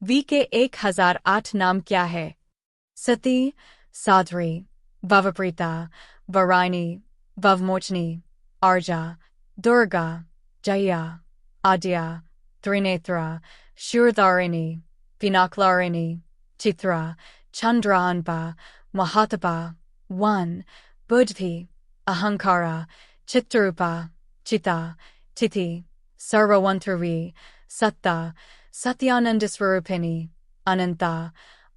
We के 1008 नाम क्या है? सती, साध्वी, भवप्रीता, वारायणी, भवमोचनी, आर्जा, दुर्गा, जया, आद्या, त्रिनेत्रा, शूरधारिणी, पिनाकलारिणी, चित्रा, चंद्रांबा, महातपा, वन, बुद्धि, अहंकारा, चित्रूपा, चिता, तिथि, सर्ववंतरी, सत्ता, सत्यानंदस्वरूपिणी, अनंता,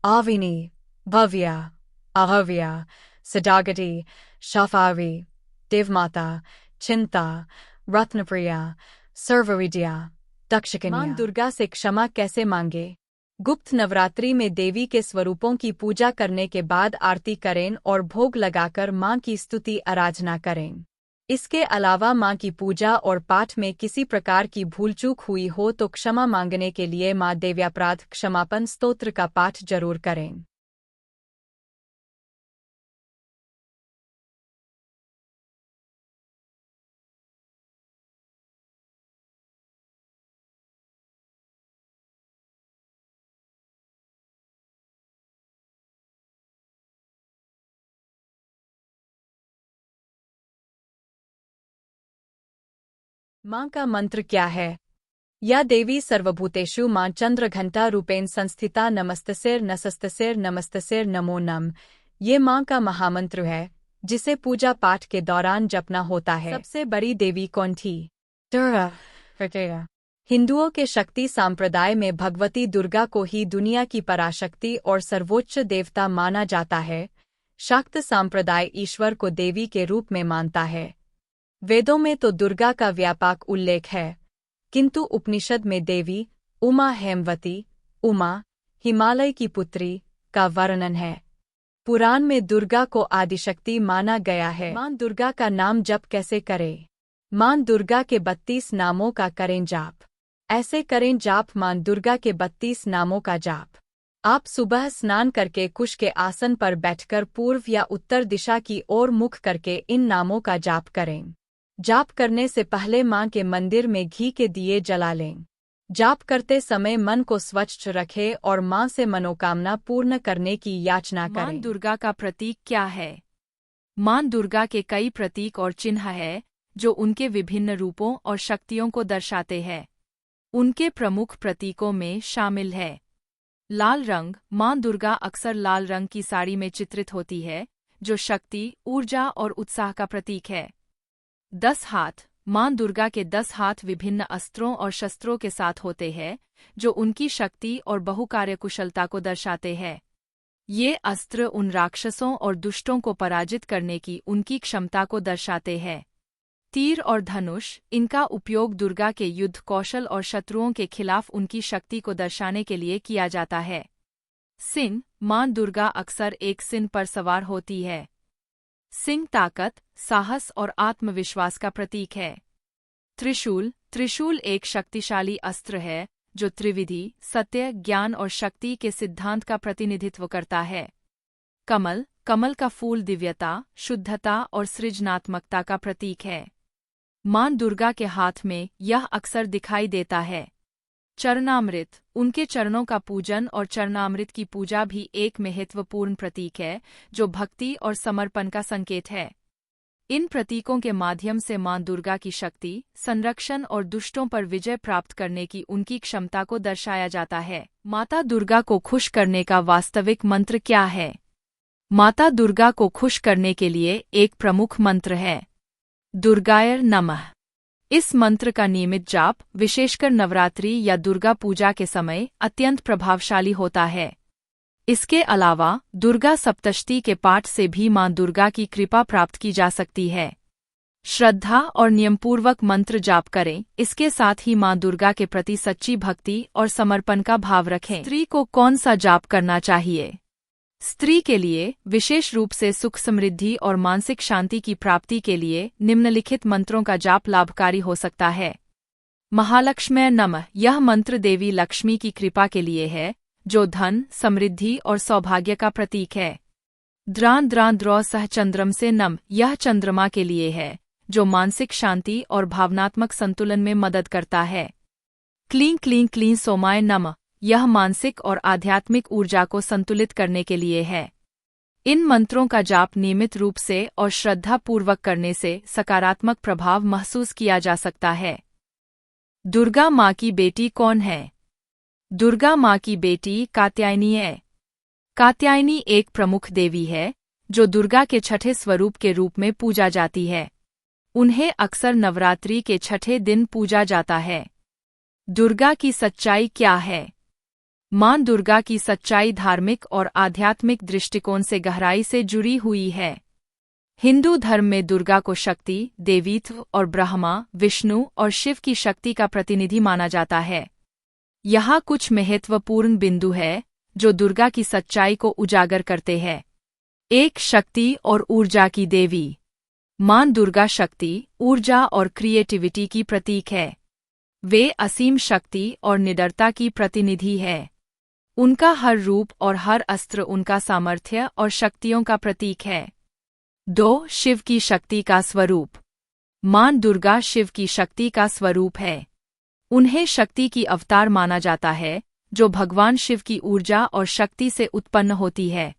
आविनी, भव्या, अहव्या, सदागति, शाफावी, देवमाता, चिंता, रत्नप्रिया, सर्वविद्या, दक्षकन्या। मां दुर्गा से क्षमा कैसे मांगे? गुप्त नवरात्रि में देवी के स्वरूपों की पूजा करने के बाद आरती करें और भोग लगाकर मां की स्तुति आराधना करें। इसके अलावा मां की पूजा और पाठ में किसी प्रकार की भूल चूक हुई हो तो क्षमा मांगने के लिए मां देव्यापराध क्षमापन स्तोत्र का पाठ जरूर करें। मां का मंत्र क्या है? या देवी सर्वभूतेषु मां चंद्रघंटा रूपेण संस्थिता नमस्तसेर नसस्तसेर नमस्तसेर नमो नम। ये मां का महामंत्र है जिसे पूजा पाठ के दौरान जपना होता है। सबसे बड़ी देवी कौन थी? दुर्गा। हिंदुओं के शक्ति संप्रदाय में भगवती दुर्गा को ही दुनिया की पराशक्ति और सर्वोच्च देवता माना जाता है। शाक्त संप्रदाय ईश्वर को देवी के रूप में मानता है। वेदों में तो दुर्गा का व्यापक उल्लेख है, किंतु उपनिषद में देवी, उमा हेमवती, उमा, हिमालय की पुत्री का वर्णन है। पुराण में दुर्गा को आदिशक्ति माना गया है। मां दुर्गा का नाम जप कैसे करें? मां दुर्गा के 32 नामों का करें जाप। ऐसे करें जाप मां दुर्गा के 32 नामों का जाप। आप सुबह स्नान करके कुश के आसन पर बैठकर पूर्व या उत्तर दिशा की ओर मुख करके इन नामों का जाप करें। जाप करने से पहले मां के मंदिर में घी के दिए जला लें। जाप करते समय मन को स्वच्छ रखें और मां से मनोकामना पूर्ण करने की याचना करें। मां दुर्गा का प्रतीक क्या है? मां दुर्गा के कई प्रतीक और चिन्ह हैं जो उनके विभिन्न रूपों और शक्तियों को दर्शाते हैं। उनके प्रमुख प्रतीकों में शामिल है लाल रंग। मां दुर्गा अक्सर लाल रंग की साड़ी में चित्रित होती है, जो शक्ति, ऊर्जा और उत्साह का प्रतीक है। 10 हाथ। मां दुर्गा के 10 हाथ विभिन्न अस्त्रों और शस्त्रों के साथ होते हैं, जो उनकी शक्ति और बहुकार्य कुशलता को दर्शाते हैं। ये अस्त्र उन राक्षसों और दुष्टों को पराजित करने की उनकी क्षमता को दर्शाते हैं। तीर और धनुष। इनका उपयोग दुर्गा के युद्ध कौशल और शत्रुओं के खिलाफ उनकी शक्ति को दर्शाने के लिए किया जाता है। सिंह। मां दुर्गा अक्सर एक सिंह पर सवार होती है। सिंह ताकत, साहस और आत्मविश्वास का प्रतीक है। त्रिशूल। त्रिशूल एक शक्तिशाली अस्त्र है जो त्रिविधि, सत्य, ज्ञान और शक्ति के सिद्धांत का प्रतिनिधित्व करता है। कमल। कमल का फूल दिव्यता, शुद्धता और सृजनात्मकता का प्रतीक है। मां दुर्गा के हाथ में यह अक्सर दिखाई देता है। चरणामृत। उनके चरणों का पूजन और चरणामृत की पूजा भी एक महत्वपूर्ण प्रतीक है जो भक्ति और समर्पण का संकेत है। इन प्रतीकों के माध्यम से मां दुर्गा की शक्ति, संरक्षण और दुष्टों पर विजय प्राप्त करने की उनकी क्षमता को दर्शाया जाता है। माता दुर्गा को खुश करने का वास्तविक मंत्र क्या है? माता दुर्गा को खुश करने के लिए एक प्रमुख मंत्र है दुर्गाय नमः। इस मंत्र का नियमित जाप, विशेषकर नवरात्रि या दुर्गा पूजा के समय, अत्यंत प्रभावशाली होता है। इसके अलावा दुर्गा सप्तशती के पाठ से भी मां दुर्गा की कृपा प्राप्त की जा सकती है। श्रद्धा और नियमपूर्वक मंत्र जाप करें। इसके साथ ही मां दुर्गा के प्रति सच्ची भक्ति और समर्पण का भाव रखें। स्त्री को कौन सा जाप करना चाहिए? स्त्री के लिए, विशेष रूप से सुख समृद्धि और मानसिक शांति की प्राप्ति के लिए, निम्नलिखित मंत्रों का जाप लाभकारी हो सकता है। महालक्ष्म्यै नमः। यह मंत्र देवी लक्ष्मी की कृपा के लिए है, जो धन, समृद्धि और सौभाग्य का प्रतीक है। द्रां द्रां द्रौ सह चंद्रम से नम। यह चंद्रमा के लिए है, जो मानसिक शांति और भावनात्मक संतुलन में मदद करता है। क्लीं क्लीं क्लीं सोमाय नमः। यह मानसिक और आध्यात्मिक ऊर्जा को संतुलित करने के लिए है। इन मंत्रों का जाप नियमित रूप से और श्रद्धापूर्वक करने से सकारात्मक प्रभाव महसूस किया जा सकता है। दुर्गा माँ की बेटी कौन है? दुर्गा माँ की बेटी कात्यायनी है। कात्यायनी एक प्रमुख देवी है जो दुर्गा के छठे स्वरूप के रूप में पूजा जाती है। उन्हें अक्सर नवरात्रि के छठे दिन पूजा जाता है। दुर्गा की सच्चाई क्या है? माँ दुर्गा की सच्चाई धार्मिक और आध्यात्मिक दृष्टिकोण से गहराई से जुड़ी हुई है। हिंदू धर्म में दुर्गा को शक्ति, देवीत्व और ब्रह्मा, विष्णु और शिव की शक्ति का प्रतिनिधि माना जाता है। यहाँ कुछ महत्वपूर्ण बिंदु है जो दुर्गा की सच्चाई को उजागर करते हैं। 1. शक्ति और ऊर्जा की देवी। माँ दुर्गा शक्ति, ऊर्जा और क्रिएटिविटी की प्रतीक है। वे असीम शक्ति और निडरता की प्रतिनिधि है। उनका हर रूप और हर अस्त्र उनका सामर्थ्य और शक्तियों का प्रतीक है। 2. शिव की शक्ति का स्वरूप। माँ दुर्गा शिव की शक्ति का स्वरूप है। उन्हें शक्ति की अवतार माना जाता है जो भगवान शिव की ऊर्जा और शक्ति से उत्पन्न होती है।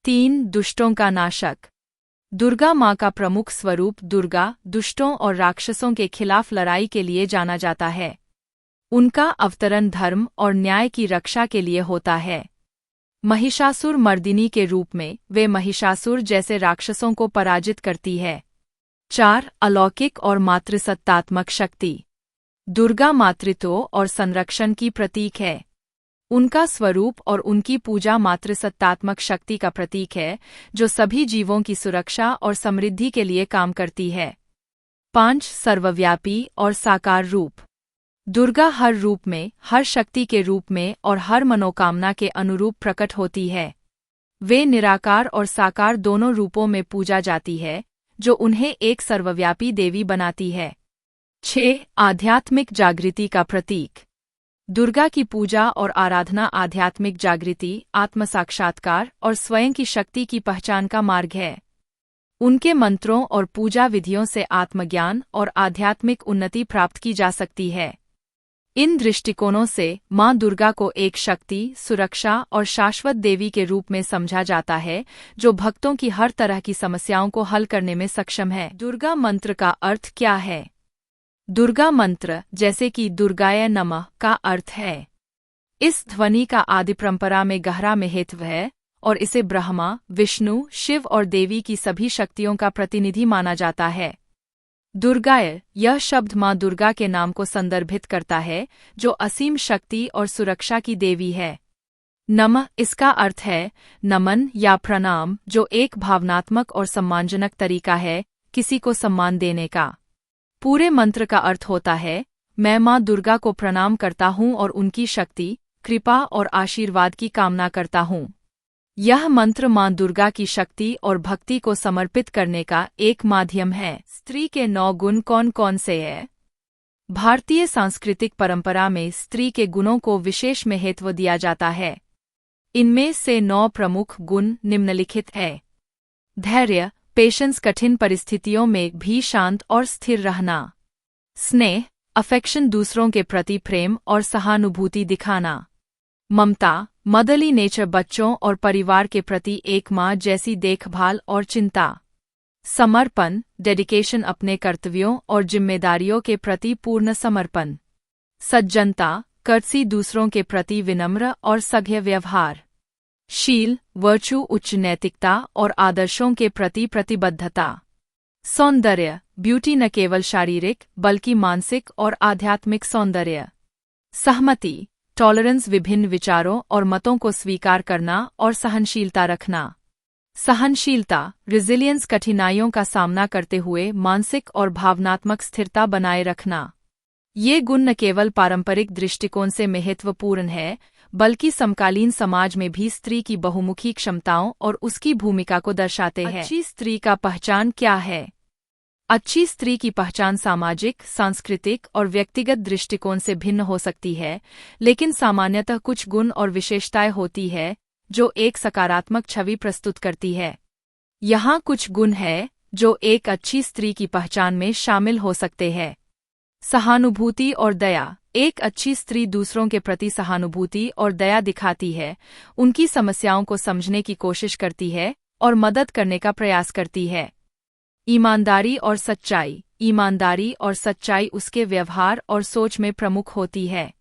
3. दुष्टों का नाशक। दुर्गा माँ का प्रमुख स्वरूप दुर्गा दुष्टों और राक्षसों के खिलाफ लड़ाई के लिए जाना जाता है। उनका अवतरण धर्म और न्याय की रक्षा के लिए होता है। महिषासुर मर्दिनी के रूप में वे महिषासुर जैसे राक्षसों को पराजित करती है। 4. अलौकिक और मातृसत्तात्मक शक्ति। दुर्गा मातृत्व और संरक्षण की प्रतीक है। उनका स्वरूप और उनकी पूजा मातृसत्तात्मक शक्ति का प्रतीक है जो सभी जीवों की सुरक्षा और समृद्धि के लिए काम करती है। 5. सर्वव्यापी और साकार रूप। दुर्गा हर रूप में, हर शक्ति के रूप में और हर मनोकामना के अनुरूप प्रकट होती है। वे निराकार और साकार दोनों रूपों में पूजा जाती है जो उन्हें एक सर्वव्यापी देवी बनाती है। 6. आध्यात्मिक जागृति का प्रतीक। दुर्गा की पूजा और आराधना आध्यात्मिक जागृति, आत्मसाक्षात्कार और स्वयं की शक्ति की पहचान का मार्ग है। उनके मंत्रों और पूजा विधियों से आत्मज्ञान और आध्यात्मिक उन्नति प्राप्त की जा सकती है। इन दृष्टिकोणों से माँ दुर्गा को एक शक्ति, सुरक्षा और शाश्वत देवी के रूप में समझा जाता है जो भक्तों की हर तरह की समस्याओं को हल करने में सक्षम है। दुर्गा मंत्र का अर्थ क्या है? दुर्गा मंत्र, जैसे कि दुर्गाय नमः, का अर्थ है। इस ध्वनि का आदि परंपरा में गहरा महत्व है और इसे ब्रह्मा, विष्णु, शिव और देवी की सभी शक्तियों का प्रतिनिधि माना जाता है। दुर्गाय, यह शब्द माँ दुर्गा के नाम को संदर्भित करता है जो असीम शक्ति और सुरक्षा की देवी है। नमः, इसका अर्थ है नमन या प्रणाम, जो एक भावनात्मक और सम्मानजनक तरीका है किसी को सम्मान देने का। पूरे मंत्र का अर्थ होता है, मैं माँ दुर्गा को प्रणाम करता हूँ और उनकी शक्ति, कृपा और आशीर्वाद की कामना करता हूँ। यह मंत्र माँ दुर्गा की शक्ति और भक्ति को समर्पित करने का एक माध्यम है। स्त्री के 9 गुण कौन कौन से हैं? भारतीय सांस्कृतिक परंपरा में स्त्री के गुणों को विशेष महत्व दिया जाता है। इनमें से 9 प्रमुख गुण निम्नलिखित हैं। धैर्य, पेशेंस, कठिन परिस्थितियों में भी शांत और स्थिर रहना। स्नेह, अफेक्शन, दूसरों के प्रति प्रेम और सहानुभूति दिखाना। ममता, मदरली नेचर, बच्चों और परिवार के प्रति एक माँ जैसी देखभाल और चिंता। समर्पण, डेडिकेशन, अपने कर्तव्यों और जिम्मेदारियों के प्रति पूर्ण समर्पण। सज्जनता, कर्तसी, दूसरों के प्रति विनम्र और सभ्य व्यवहार। शील, वर्चू, उच्च नैतिकता और आदर्शों के प्रति प्रतिबद्धता। सौंदर्य, ब्यूटी, न केवल शारीरिक बल्कि मानसिक और आध्यात्मिक सौंदर्य। सहमति, टॉलरेंस, विभिन्न विचारों और मतों को स्वीकार करना और सहनशीलता रखना। सहनशीलता, रिजिलियंस, कठिनाइयों का सामना करते हुए मानसिक और भावनात्मक स्थिरता बनाए रखना। ये गुण न केवल पारंपरिक दृष्टिकोण से महत्वपूर्ण है बल्कि समकालीन समाज में भी स्त्री की बहुमुखी क्षमताओं और उसकी भूमिका को दर्शाते हैं। अच्छी स्त्री का पहचान क्या है? अच्छी स्त्री की पहचान सामाजिक, सांस्कृतिक और व्यक्तिगत दृष्टिकोण से भिन्न हो सकती है, लेकिन सामान्यतः कुछ गुण और विशेषताएं होती है जो एक सकारात्मक छवि प्रस्तुत करती है। यहाँ कुछ गुण हैं जो एक अच्छी स्त्री की पहचान में शामिल हो सकते हैं। सहानुभूति और दया, एक अच्छी स्त्री दूसरों के प्रति सहानुभूति और दया दिखाती है, उनकी समस्याओं को समझने की कोशिश करती है और मदद करने का प्रयास करती है। ईमानदारी और सच्चाई। ईमानदारी और सच्चाई उसके व्यवहार और सोच में प्रमुख होती है।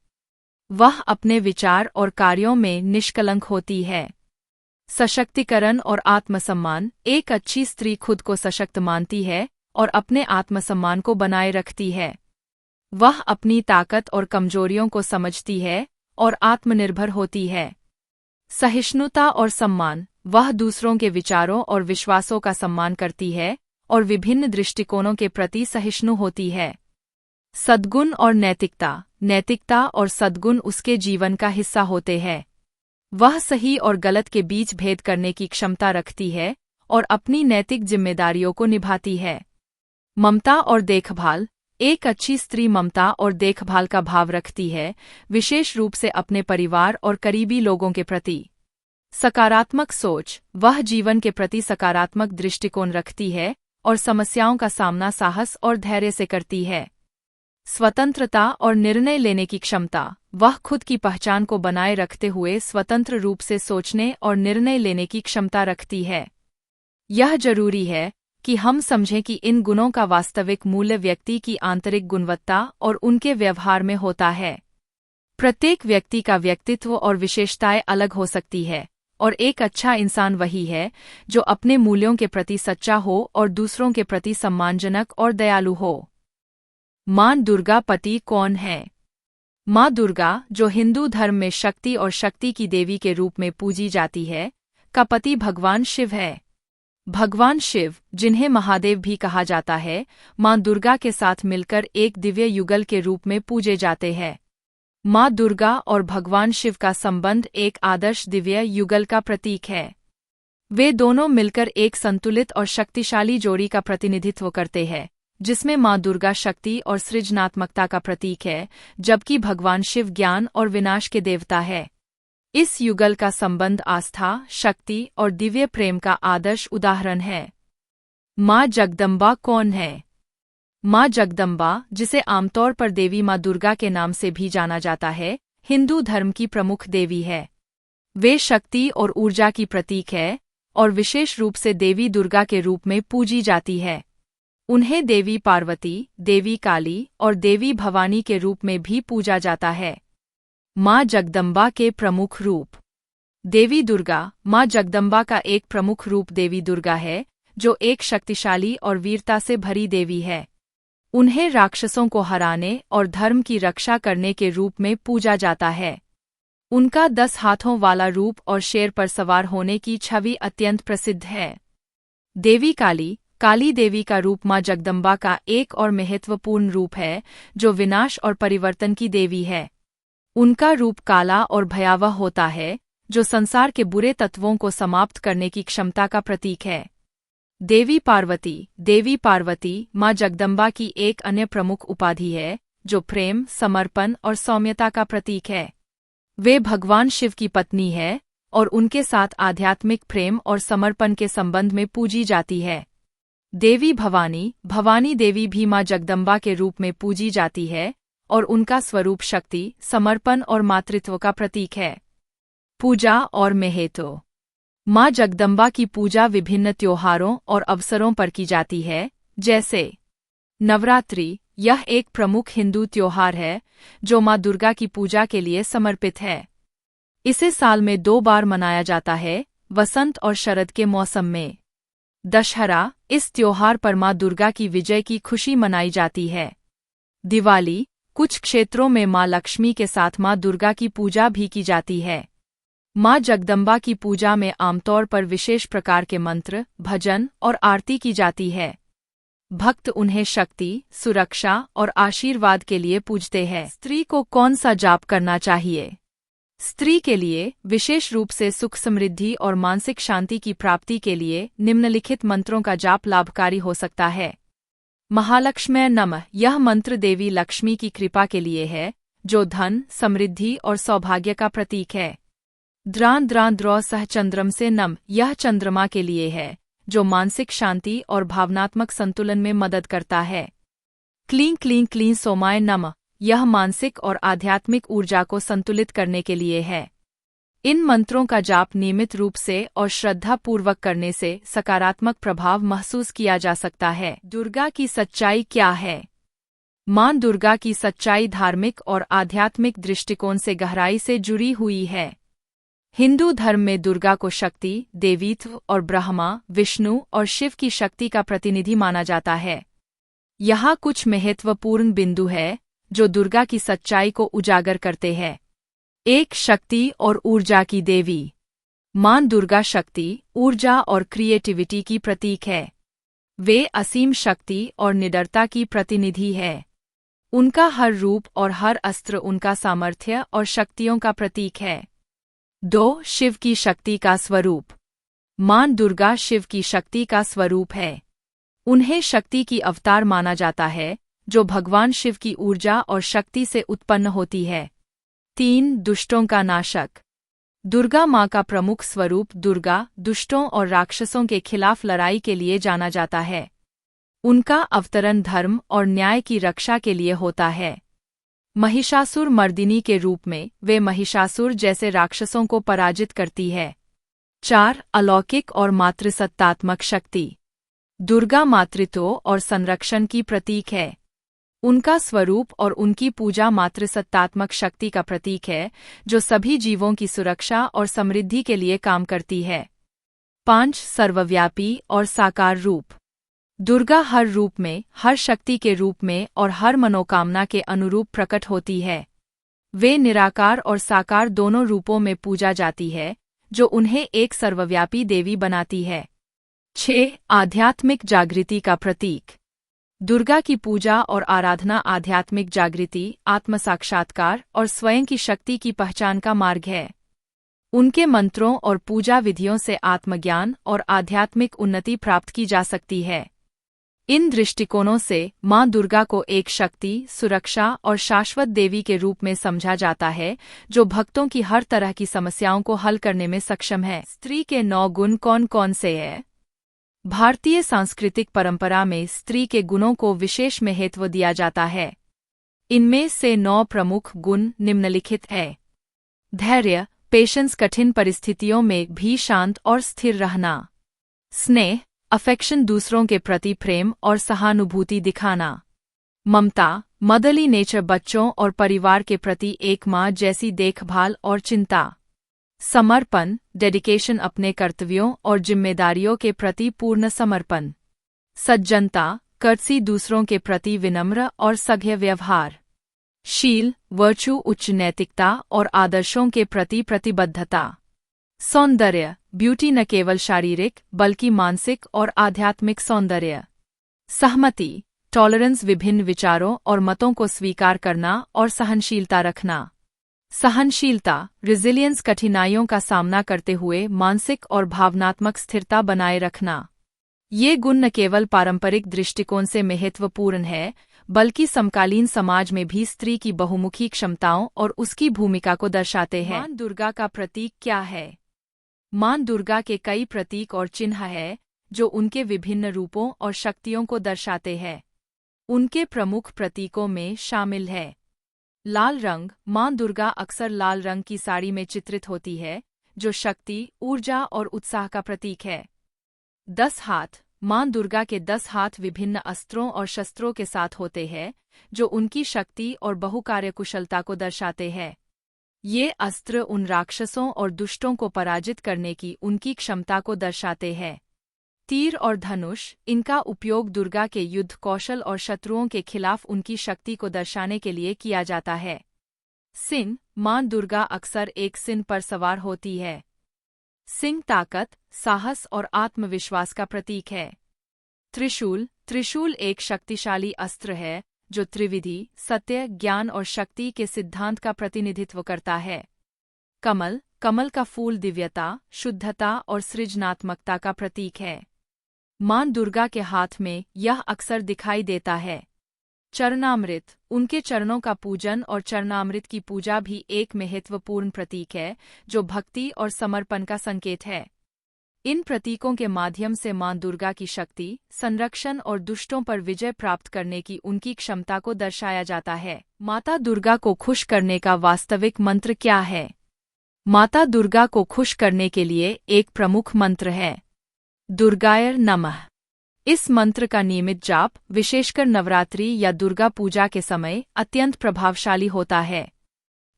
वह अपने विचार और कार्यों में निष्कलंक होती है। सशक्तिकरण और आत्मसम्मान। एक अच्छी स्त्री खुद को सशक्त मानती है और अपने आत्मसम्मान को बनाए रखती है। वह अपनी ताकत और कमजोरियों को समझती है और आत्मनिर्भर होती है। सहिष्णुता और सम्मान। वह दूसरों के विचारों और विश्वासों का सम्मान करती है और विभिन्न दृष्टिकोणों के प्रति सहिष्णु होती है। सद्गुण और नैतिकता। नैतिकता और सद्गुण उसके जीवन का हिस्सा होते हैं। वह सही और गलत के बीच भेद करने की क्षमता रखती है और अपनी नैतिक जिम्मेदारियों को निभाती है। ममता और देखभाल। एक अच्छी स्त्री ममता और देखभाल का भाव रखती है, विशेष रूप से अपने परिवार और करीबी लोगों के प्रति। सकारात्मक सोच। वह जीवन के प्रति सकारात्मक दृष्टिकोण रखती है और समस्याओं का सामना साहस और धैर्य से करती है। स्वतंत्रता और निर्णय लेने की क्षमता। वह खुद की पहचान को बनाए रखते हुए स्वतंत्र रूप से सोचने और निर्णय लेने की क्षमता रखती है। यह जरूरी है कि हम समझें कि इन गुणों का वास्तविक मूल्य व्यक्ति की आंतरिक गुणवत्ता और उनके व्यवहार में होता है। प्रत्येक व्यक्ति का व्यक्तित्व और विशेषताएं अलग हो सकती है, और एक अच्छा इंसान वही है जो अपने मूल्यों के प्रति सच्चा हो और दूसरों के प्रति सम्मानजनक और दयालु हो। माँ दुर्गा पति कौन है? माँ दुर्गा, जो हिंदू धर्म में शक्ति और शक्ति की देवी के रूप में पूजी जाती है, का पति भगवान शिव है। भगवान शिव, जिन्हें महादेव भी कहा जाता है, माँ दुर्गा के साथ मिलकर एक दिव्य युगल के रूप में पूजे जाते हैं। माँ दुर्गा और भगवान शिव का संबंध एक आदर्श दिव्य युगल का प्रतीक है। वे दोनों मिलकर एक संतुलित और शक्तिशाली जोड़ी का प्रतिनिधित्व करते हैं, जिसमें माँ दुर्गा शक्ति और सृजनात्मकता का प्रतीक है, जबकि भगवान शिव ज्ञान और विनाश के देवता है। इस युगल का संबंध आस्था, शक्ति और दिव्य प्रेम का आदर्श उदाहरण है। माँ जगदम्बा कौन है? माँ जगदम्बा, जिसे आमतौर पर देवी माँ दुर्गा के नाम से भी जाना जाता है, हिंदू धर्म की प्रमुख देवी है। वे शक्ति और ऊर्जा की प्रतीक है और विशेष रूप से देवी दुर्गा के रूप में पूजी जाती है। उन्हें देवी पार्वती, देवी काली और देवी भवानी के रूप में भी पूजा जाता है। माँ जगदम्बा के प्रमुख रूप। देवी दुर्गा। माँ जगदम्बा का एक प्रमुख रूप देवी दुर्गा है, जो एक शक्तिशाली और वीरता से भरी देवी है। उन्हें राक्षसों को हराने और धर्म की रक्षा करने के रूप में पूजा जाता है। उनका 10 हाथों वाला रूप और शेर पर सवार होने की छवि अत्यंत प्रसिद्ध है। देवी काली। काली देवी का रूप माँ जगदम्बा का एक और महत्वपूर्ण रूप है, जो विनाश और परिवर्तन की देवी है। उनका रूप काला और भयावह होता है, जो संसार के बुरे तत्वों को समाप्त करने की क्षमता का प्रतीक है। देवी पार्वती। देवी पार्वती माँ जगदम्बा की एक अन्य प्रमुख उपाधि है, जो प्रेम, समर्पण और सौम्यता का प्रतीक है। वे भगवान शिव की पत्नी है और उनके साथ आध्यात्मिक प्रेम और समर्पण के संबंध में पूजी जाती है। देवी भवानी। भवानी देवी भी माँ जगदम्बा के रूप में पूजी जाती है और उनका स्वरूप शक्ति, समर्पण और मातृत्व का प्रतीक है। पूजा और महत्व। माँ जगदम्बा की पूजा विभिन्न त्योहारों और अवसरों पर की जाती है, जैसे नवरात्रि। यह एक प्रमुख हिंदू त्योहार है जो माँ दुर्गा की पूजा के लिए समर्पित है। इसे साल में 2 बार मनाया जाता है, वसंत और शरद के मौसम में। दशहरा। इस त्योहार पर माँ दुर्गा की विजय की खुशी मनाई जाती है। दिवाली। कुछ क्षेत्रों में माँ लक्ष्मी के साथ माँ दुर्गा की पूजा भी की जाती है। माँ जगदम्बा की पूजा में आमतौर पर विशेष प्रकार के मंत्र, भजन और आरती की जाती है। भक्त उन्हें शक्ति, सुरक्षा और आशीर्वाद के लिए पूजते हैं। स्त्री को कौन सा जाप करना चाहिए? स्त्री के लिए, विशेष रूप से सुख समृद्धि और मानसिक शांति की प्राप्ति के लिए, निम्नलिखित मंत्रों का जाप लाभकारी हो सकता है। महालक्ष्म्यै नमः। यह मंत्र देवी लक्ष्मी की कृपा के लिए है, जो धन, समृद्धि और सौभाग्य का प्रतीक है। द्रां द्रां द्रौ सह चंद्रम से नम। यह चंद्रमा के लिए है, जो मानसिक शांति और भावनात्मक संतुलन में मदद करता है। क्लीं क्लीं क्लीं सोमाय नमः। यह मानसिक और आध्यात्मिक ऊर्जा को संतुलित करने के लिए है। इन मंत्रों का जाप नियमित रूप से और श्रद्धापूर्वक करने से सकारात्मक प्रभाव महसूस किया जा सकता है। दुर्गा की सच्चाई क्या है? मां दुर्गा की सच्चाई धार्मिक और आध्यात्मिक दृष्टिकोण से गहराई से जुड़ी हुई है। हिंदू धर्म में दुर्गा को शक्ति, देवीत्व और ब्रह्मा, विष्णु और शिव की शक्ति का प्रतिनिधि माना जाता है। यहाँ कुछ महत्वपूर्ण बिंदु है जो दुर्गा की सच्चाई को उजागर करते हैं। 1. शक्ति और ऊर्जा की देवी। मां दुर्गा शक्ति, ऊर्जा और क्रिएटिविटी की प्रतीक है। वे असीम शक्ति और निडरता की प्रतिनिधि है। उनका हर रूप और हर अस्त्र उनका सामर्थ्य और शक्तियों का प्रतीक है। 2. शिव की शक्ति का स्वरूप। मां दुर्गा शिव की शक्ति का स्वरूप है। उन्हें शक्ति की अवतार माना जाता है जो भगवान शिव की ऊर्जा और शक्ति से उत्पन्न होती है। 3. दुष्टों का नाशक। दुर्गा मां का प्रमुख स्वरूप दुर्गा दुष्टों और राक्षसों के खिलाफ लड़ाई के लिए जाना जाता है। उनका अवतरण धर्म और न्याय की रक्षा के लिए होता है। महिषासुर मर्दिनी के रूप में वे महिषासुर जैसे राक्षसों को पराजित करती है। 4. अलौकिक और मातृसत्तात्मक शक्ति। दुर्गा मातृत्व और संरक्षण की प्रतीक है। उनका स्वरूप और उनकी पूजा मातृसत्तात्मक शक्ति का प्रतीक है जो सभी जीवों की सुरक्षा और समृद्धि के लिए काम करती है। 5. सर्वव्यापी और साकार रूप। दुर्गा हर रूप में, हर शक्ति के रूप में और हर मनोकामना के अनुरूप प्रकट होती है। वे निराकार और साकार दोनों रूपों में पूजा जाती है जो उन्हें एक सर्वव्यापी देवी बनाती है। 6. आध्यात्मिक जागृति का प्रतीक। दुर्गा की पूजा और आराधना आध्यात्मिक जागृति, आत्मसाक्षात्कार और स्वयं की शक्ति की पहचान का मार्ग है। उनके मंत्रों और पूजा विधियों से आत्मज्ञान और आध्यात्मिक उन्नति प्राप्त की जा सकती है। इन दृष्टिकोणों से मां दुर्गा को एक शक्ति, सुरक्षा और शाश्वत देवी के रूप में समझा जाता है जो भक्तों की हर तरह की समस्याओं को हल करने में सक्षम है। स्त्री के 9 गुण कौन कौन से हैं? भारतीय सांस्कृतिक परंपरा में स्त्री के गुणों को विशेष महत्व दिया जाता है। इनमें से 9 प्रमुख गुण निम्नलिखित हैं। धैर्य, पेशेंस, कठिन परिस्थितियों में भी शांत और स्थिर रहना। स्नेह, अफेक्शन, दूसरों के प्रति प्रेम और सहानुभूति दिखाना। ममता, मदरली नेचर, बच्चों और परिवार के प्रति एक माँ जैसी देखभाल और चिंता। समर्पण, डेडिकेशन, अपने कर्तव्यों और जिम्मेदारियों के प्रति पूर्ण समर्पण। सज्जनता, कर्तसी, दूसरों के प्रति विनम्र और सभ्य व्यवहार। शील, वर्चू, उच्च नैतिकता और आदर्शों के प्रति प्रतिबद्धता। सौंदर्य, ब्यूटी, न केवल शारीरिक बल्कि मानसिक और आध्यात्मिक सौंदर्य। सहमति, टॉलरेंस, विभिन्न विचारों और मतों को स्वीकार करना और सहनशीलता रखना। सहनशीलता, रिजिलियंस, कठिनाइयों का सामना करते हुए मानसिक और भावनात्मक स्थिरता बनाए रखना। ये गुण न केवल पारंपरिक दृष्टिकोण से महत्वपूर्ण है बल्कि समकालीन समाज में भी स्त्री की बहुमुखी क्षमताओं और उसकी भूमिका को दर्शाते हैं। मां दुर्गा का प्रतीक क्या है? मां दुर्गा के कई प्रतीक और चिन्ह हैं जो उनके विभिन्न रूपों और शक्तियों को दर्शाते हैं। उनके प्रमुख प्रतीकों में शामिल है लाल रंग। मां दुर्गा अक्सर लाल रंग की साड़ी में चित्रित होती है जो शक्ति, ऊर्जा और उत्साह का प्रतीक है। 10 हाथ। मां दुर्गा के 10 हाथ विभिन्न अस्त्रों और शस्त्रों के साथ होते हैं जो उनकी शक्ति और बहुकार्यकुशलता को दर्शाते हैं। ये अस्त्र उन राक्षसों और दुष्टों को पराजित करने की उनकी क्षमता को दर्शाते हैं। तीर और धनुष, इनका उपयोग दुर्गा के युद्ध कौशल और शत्रुओं के खिलाफ उनकी शक्ति को दर्शाने के लिए किया जाता है। सिंह, मां दुर्गा अक्सर एक सिंह पर सवार होती है। सिंह ताकत, साहस और आत्मविश्वास का प्रतीक है। त्रिशूल, त्रिशूल एक शक्तिशाली अस्त्र है जो त्रिविधि, सत्य, ज्ञान और शक्ति के सिद्धांत का प्रतिनिधित्व करता है। कमल, कमल का फूल दिव्यता, शुद्धता और सृजनात्मकता का प्रतीक है। मां दुर्गा के हाथ में यह अक्सर दिखाई देता है। चरणामृत, उनके चरणों का पूजन और चरणामृत की पूजा भी एक महत्वपूर्ण प्रतीक है जो भक्ति और समर्पण का संकेत है। इन प्रतीकों के माध्यम से मां दुर्गा की शक्ति, संरक्षण और दुष्टों पर विजय प्राप्त करने की उनकी क्षमता को दर्शाया जाता है। माता दुर्गा को खुश करने का वास्तविक मंत्र क्या है? माता दुर्गा को खुश करने के लिए एक प्रमुख मंत्र है, दुर्गाय नमः। इस मंत्र का नियमित जाप, विशेषकर नवरात्रि या दुर्गा पूजा के समय, अत्यंत प्रभावशाली होता है।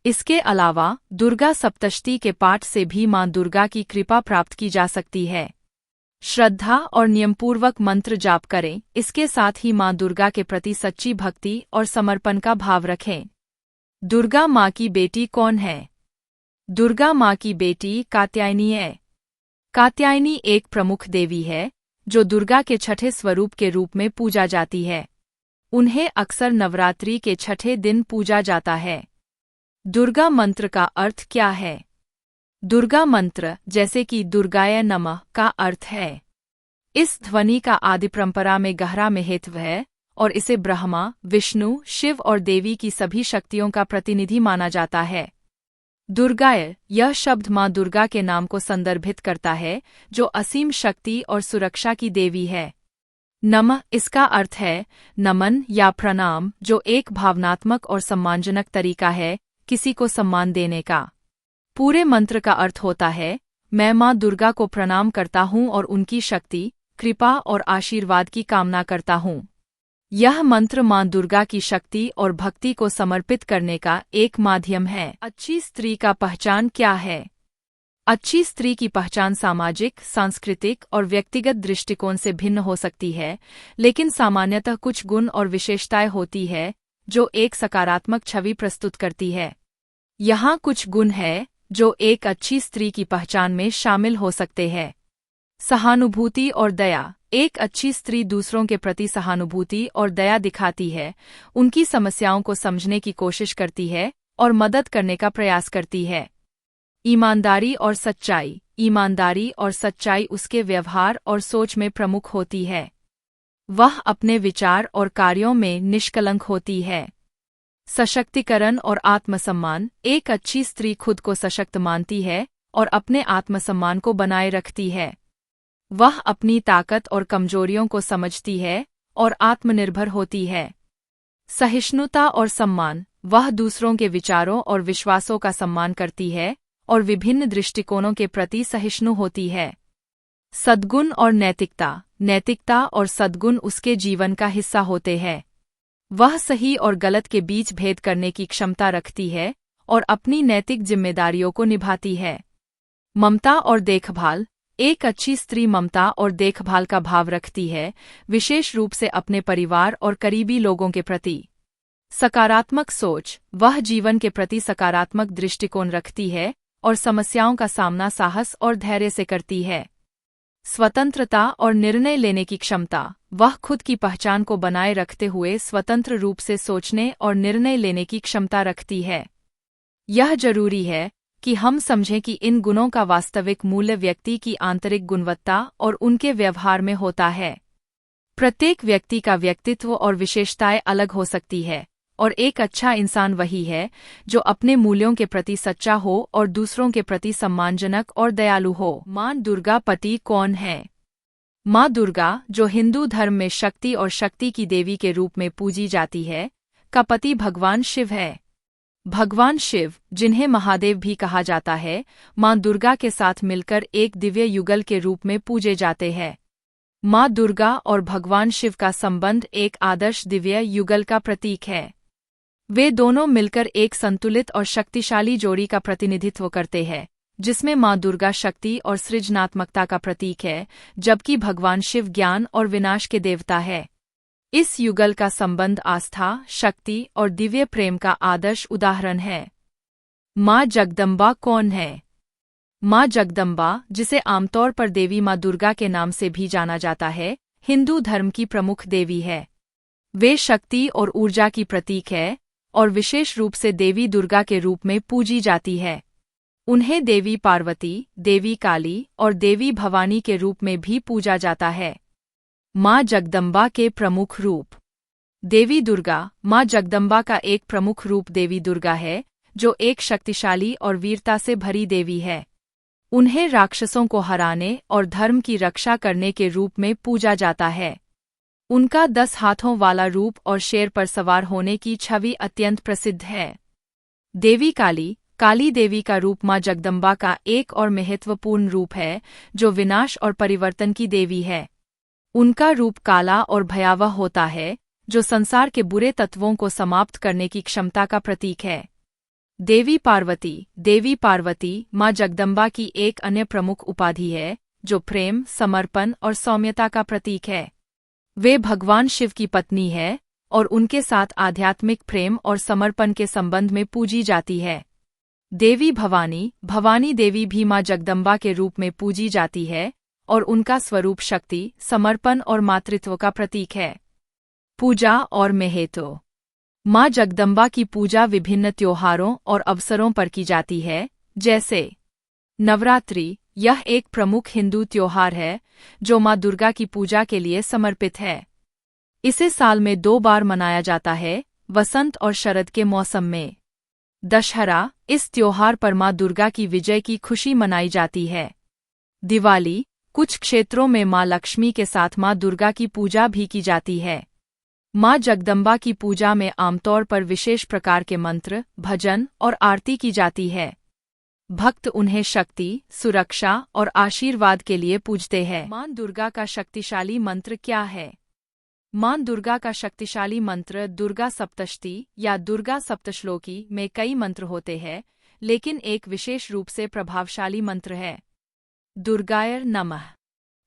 इसके अलावा दुर्गा सप्तशती के पाठ से भी मां दुर्गा की कृपा प्राप्त की जा सकती है। श्रद्धा और नियमपूर्वक मंत्र जाप करें, इसके साथ ही मां दुर्गा के प्रति सच्ची भक्ति और समर्पण का भाव रखें। दुर्गा मां की बेटी कौन है? दुर्गा मां की बेटी कात्यायनी है। कात्यायनी एक प्रमुख देवी है जो दुर्गा के छठे स्वरूप के रूप में पूजा जाती है। उन्हें अक्सर नवरात्रि के छठे दिन पूजा जाता है। दुर्गा मंत्र का अर्थ क्या है? दुर्गा मंत्र, जैसे कि दुर्गाय नमः, का अर्थ है। इस ध्वनि का आदि परंपरा में गहरा महत्व है और इसे ब्रह्मा, विष्णु, शिव और देवी की सभी शक्तियों का प्रतिनिधि माना जाता है। दुर्गाय, यह शब्द मां दुर्गा के नाम को संदर्भित करता है, जो असीम शक्ति और सुरक्षा की देवी है। नमः, इसका अर्थ है नमन या प्रणाम, जो एक भावनात्मक और सम्मानजनक तरीका है किसी को सम्मान देने का। पूरे मंत्र का अर्थ होता है, मैं मां दुर्गा को प्रणाम करता हूं और उनकी शक्ति, कृपा और आशीर्वाद की कामना करता हूं। यह मंत्र मां दुर्गा की शक्ति और भक्ति को समर्पित करने का एक माध्यम है। अच्छी स्त्री का पहचान क्या है? अच्छी स्त्री की पहचान सामाजिक, सांस्कृतिक और व्यक्तिगत दृष्टिकोण से भिन्न हो सकती है, लेकिन सामान्यतः कुछ गुण और विशेषताएं होती है जो एक सकारात्मक छवि प्रस्तुत करती है। यहाँ कुछ गुण हैं जो एक अच्छी स्त्री की पहचान में शामिल हो सकते हैं। सहानुभूति और दया। एक अच्छी स्त्री दूसरों के प्रति सहानुभूति और दया दिखाती है, उनकी समस्याओं को समझने की कोशिश करती है और मदद करने का प्रयास करती है। ईमानदारी और सच्चाई। ईमानदारी और सच्चाई उसके व्यवहार और सोच में प्रमुख होती है। वह अपने विचार और कार्यों में निष्कलंक होती है। सशक्तिकरण और आत्मसम्मान। एक अच्छी स्त्री खुद को सशक्त मानती है और अपने आत्मसम्मान को बनाए रखती है। वह अपनी ताकत और कमजोरियों को समझती है और आत्मनिर्भर होती है। सहिष्णुता और सम्मान। वह दूसरों के विचारों और विश्वासों का सम्मान करती है और विभिन्न दृष्टिकोणों के प्रति सहिष्णु होती है। सद्गुण और नैतिकता। नैतिकता और सद्गुण उसके जीवन का हिस्सा होते हैं। वह सही और गलत के बीच भेद करने की क्षमता रखती है और अपनी नैतिक जिम्मेदारियों को निभाती है। ममता और देखभाल। एक अच्छी स्त्री ममता और देखभाल का भाव रखती है, विशेष रूप से अपने परिवार और करीबी लोगों के प्रति। सकारात्मक सोच। वह जीवन के प्रति सकारात्मक दृष्टिकोण रखती है और समस्याओं का सामना साहस और धैर्य से करती है। स्वतंत्रता और निर्णय लेने की क्षमता। वह खुद की पहचान को बनाए रखते हुए स्वतंत्र रूप से सोचने और निर्णय लेने की क्षमता रखती है। यह जरूरी है कि हम समझें कि इन गुणों का वास्तविक मूल्य व्यक्ति की आंतरिक गुणवत्ता और उनके व्यवहार में होता है। प्रत्येक व्यक्ति का व्यक्तित्व और विशेषताएं अलग हो सकती है, और एक अच्छा इंसान वही है जो अपने मूल्यों के प्रति सच्चा हो और दूसरों के प्रति सम्मानजनक और दयालु हो। मां दुर्गा पति कौन है? मां दुर्गा, जो हिंदू धर्म में शक्ति और शक्ति की देवी के रूप में पूजी जाती है, का पति भगवान शिव है। भगवान शिव, जिन्हें महादेव भी कहा जाता है, मां दुर्गा के साथ मिलकर एक दिव्य युगल के रूप में पूजे जाते हैं। मां दुर्गा और भगवान शिव का संबंध एक आदर्श दिव्य युगल का प्रतीक है। वे दोनों मिलकर एक संतुलित और शक्तिशाली जोड़ी का प्रतिनिधित्व करते हैं, जिसमें मां दुर्गा शक्ति और सृजनात्मकता का प्रतीक है, जबकि भगवान शिव ज्ञान और विनाश के देवता है। इस युगल का संबंध आस्था, शक्ति और दिव्य प्रेम का आदर्श उदाहरण है। मां जगदम्बा कौन है? मां जगदम्बा, जिसे आमतौर पर देवी मां दुर्गा के नाम से भी जाना जाता है, हिंदू धर्म की प्रमुख देवी है। वे शक्ति और ऊर्जा की प्रतीक है और विशेष रूप से देवी दुर्गा के रूप में पूजी जाती है। उन्हें देवी पार्वती, देवी काली और देवी भवानी के रूप में भी पूजा जाता है। मां जगदम्बा के प्रमुख रूप। देवी दुर्गा। मां जगदम्बा का एक प्रमुख रूप देवी दुर्गा है, जो एक शक्तिशाली और वीरता से भरी देवी है। उन्हें राक्षसों को हराने और धर्म की रक्षा करने के रूप में पूजा जाता है। उनका 10 हाथों वाला रूप और शेर पर सवार होने की छवि अत्यंत प्रसिद्ध है। देवी काली, काली देवी का रूप माँ जगदम्बा का एक और महत्वपूर्ण रूप है, जो विनाश और परिवर्तन की देवी है। उनका रूप काला और भयावह होता है, जो संसार के बुरे तत्वों को समाप्त करने की क्षमता का प्रतीक है। देवी पार्वती माँ जगदम्बा की एक अन्य प्रमुख उपाधि है, जो प्रेम, समर्पण और सौम्यता का प्रतीक है। वे भगवान शिव की पत्नी है और उनके साथ आध्यात्मिक प्रेम और समर्पण के संबंध में पूजी जाती है। देवी भवानी देवी भी माँ जगदम्बा के रूप में पूजी जाती है और उनका स्वरूप शक्ति, समर्पण और मातृत्व का प्रतीक है। पूजा और महत्व। माँ जगदम्बा की पूजा विभिन्न त्योहारों और अवसरों पर की जाती है, जैसे नवरात्रि। यह एक प्रमुख हिंदू त्योहार है जो माँ दुर्गा की पूजा के लिए समर्पित है। इसे साल में 2 बार मनाया जाता है, वसंत और शरद के मौसम में। दशहरा। इस त्योहार पर माँ दुर्गा की विजय की खुशी मनाई जाती है। दिवाली। कुछ क्षेत्रों में माँ लक्ष्मी के साथ माँ दुर्गा की पूजा भी की जाती है। माँ जगदम्बा की पूजा में आमतौर पर विशेष प्रकार के मंत्र, भजन और आरती की जाती है। भक्त उन्हें शक्ति, सुरक्षा और आशीर्वाद के लिए पूजते हैं। माँ दुर्गा का शक्तिशाली मंत्र क्या है? माँ दुर्गा का शक्तिशाली मंत्र दुर्गा सप्तशती या दुर्गा सप्तश्लोकी में कई मंत्र होते हैं, लेकिन एक विशेष रूप से प्रभावशाली मंत्र है। दुर्गाय नमः।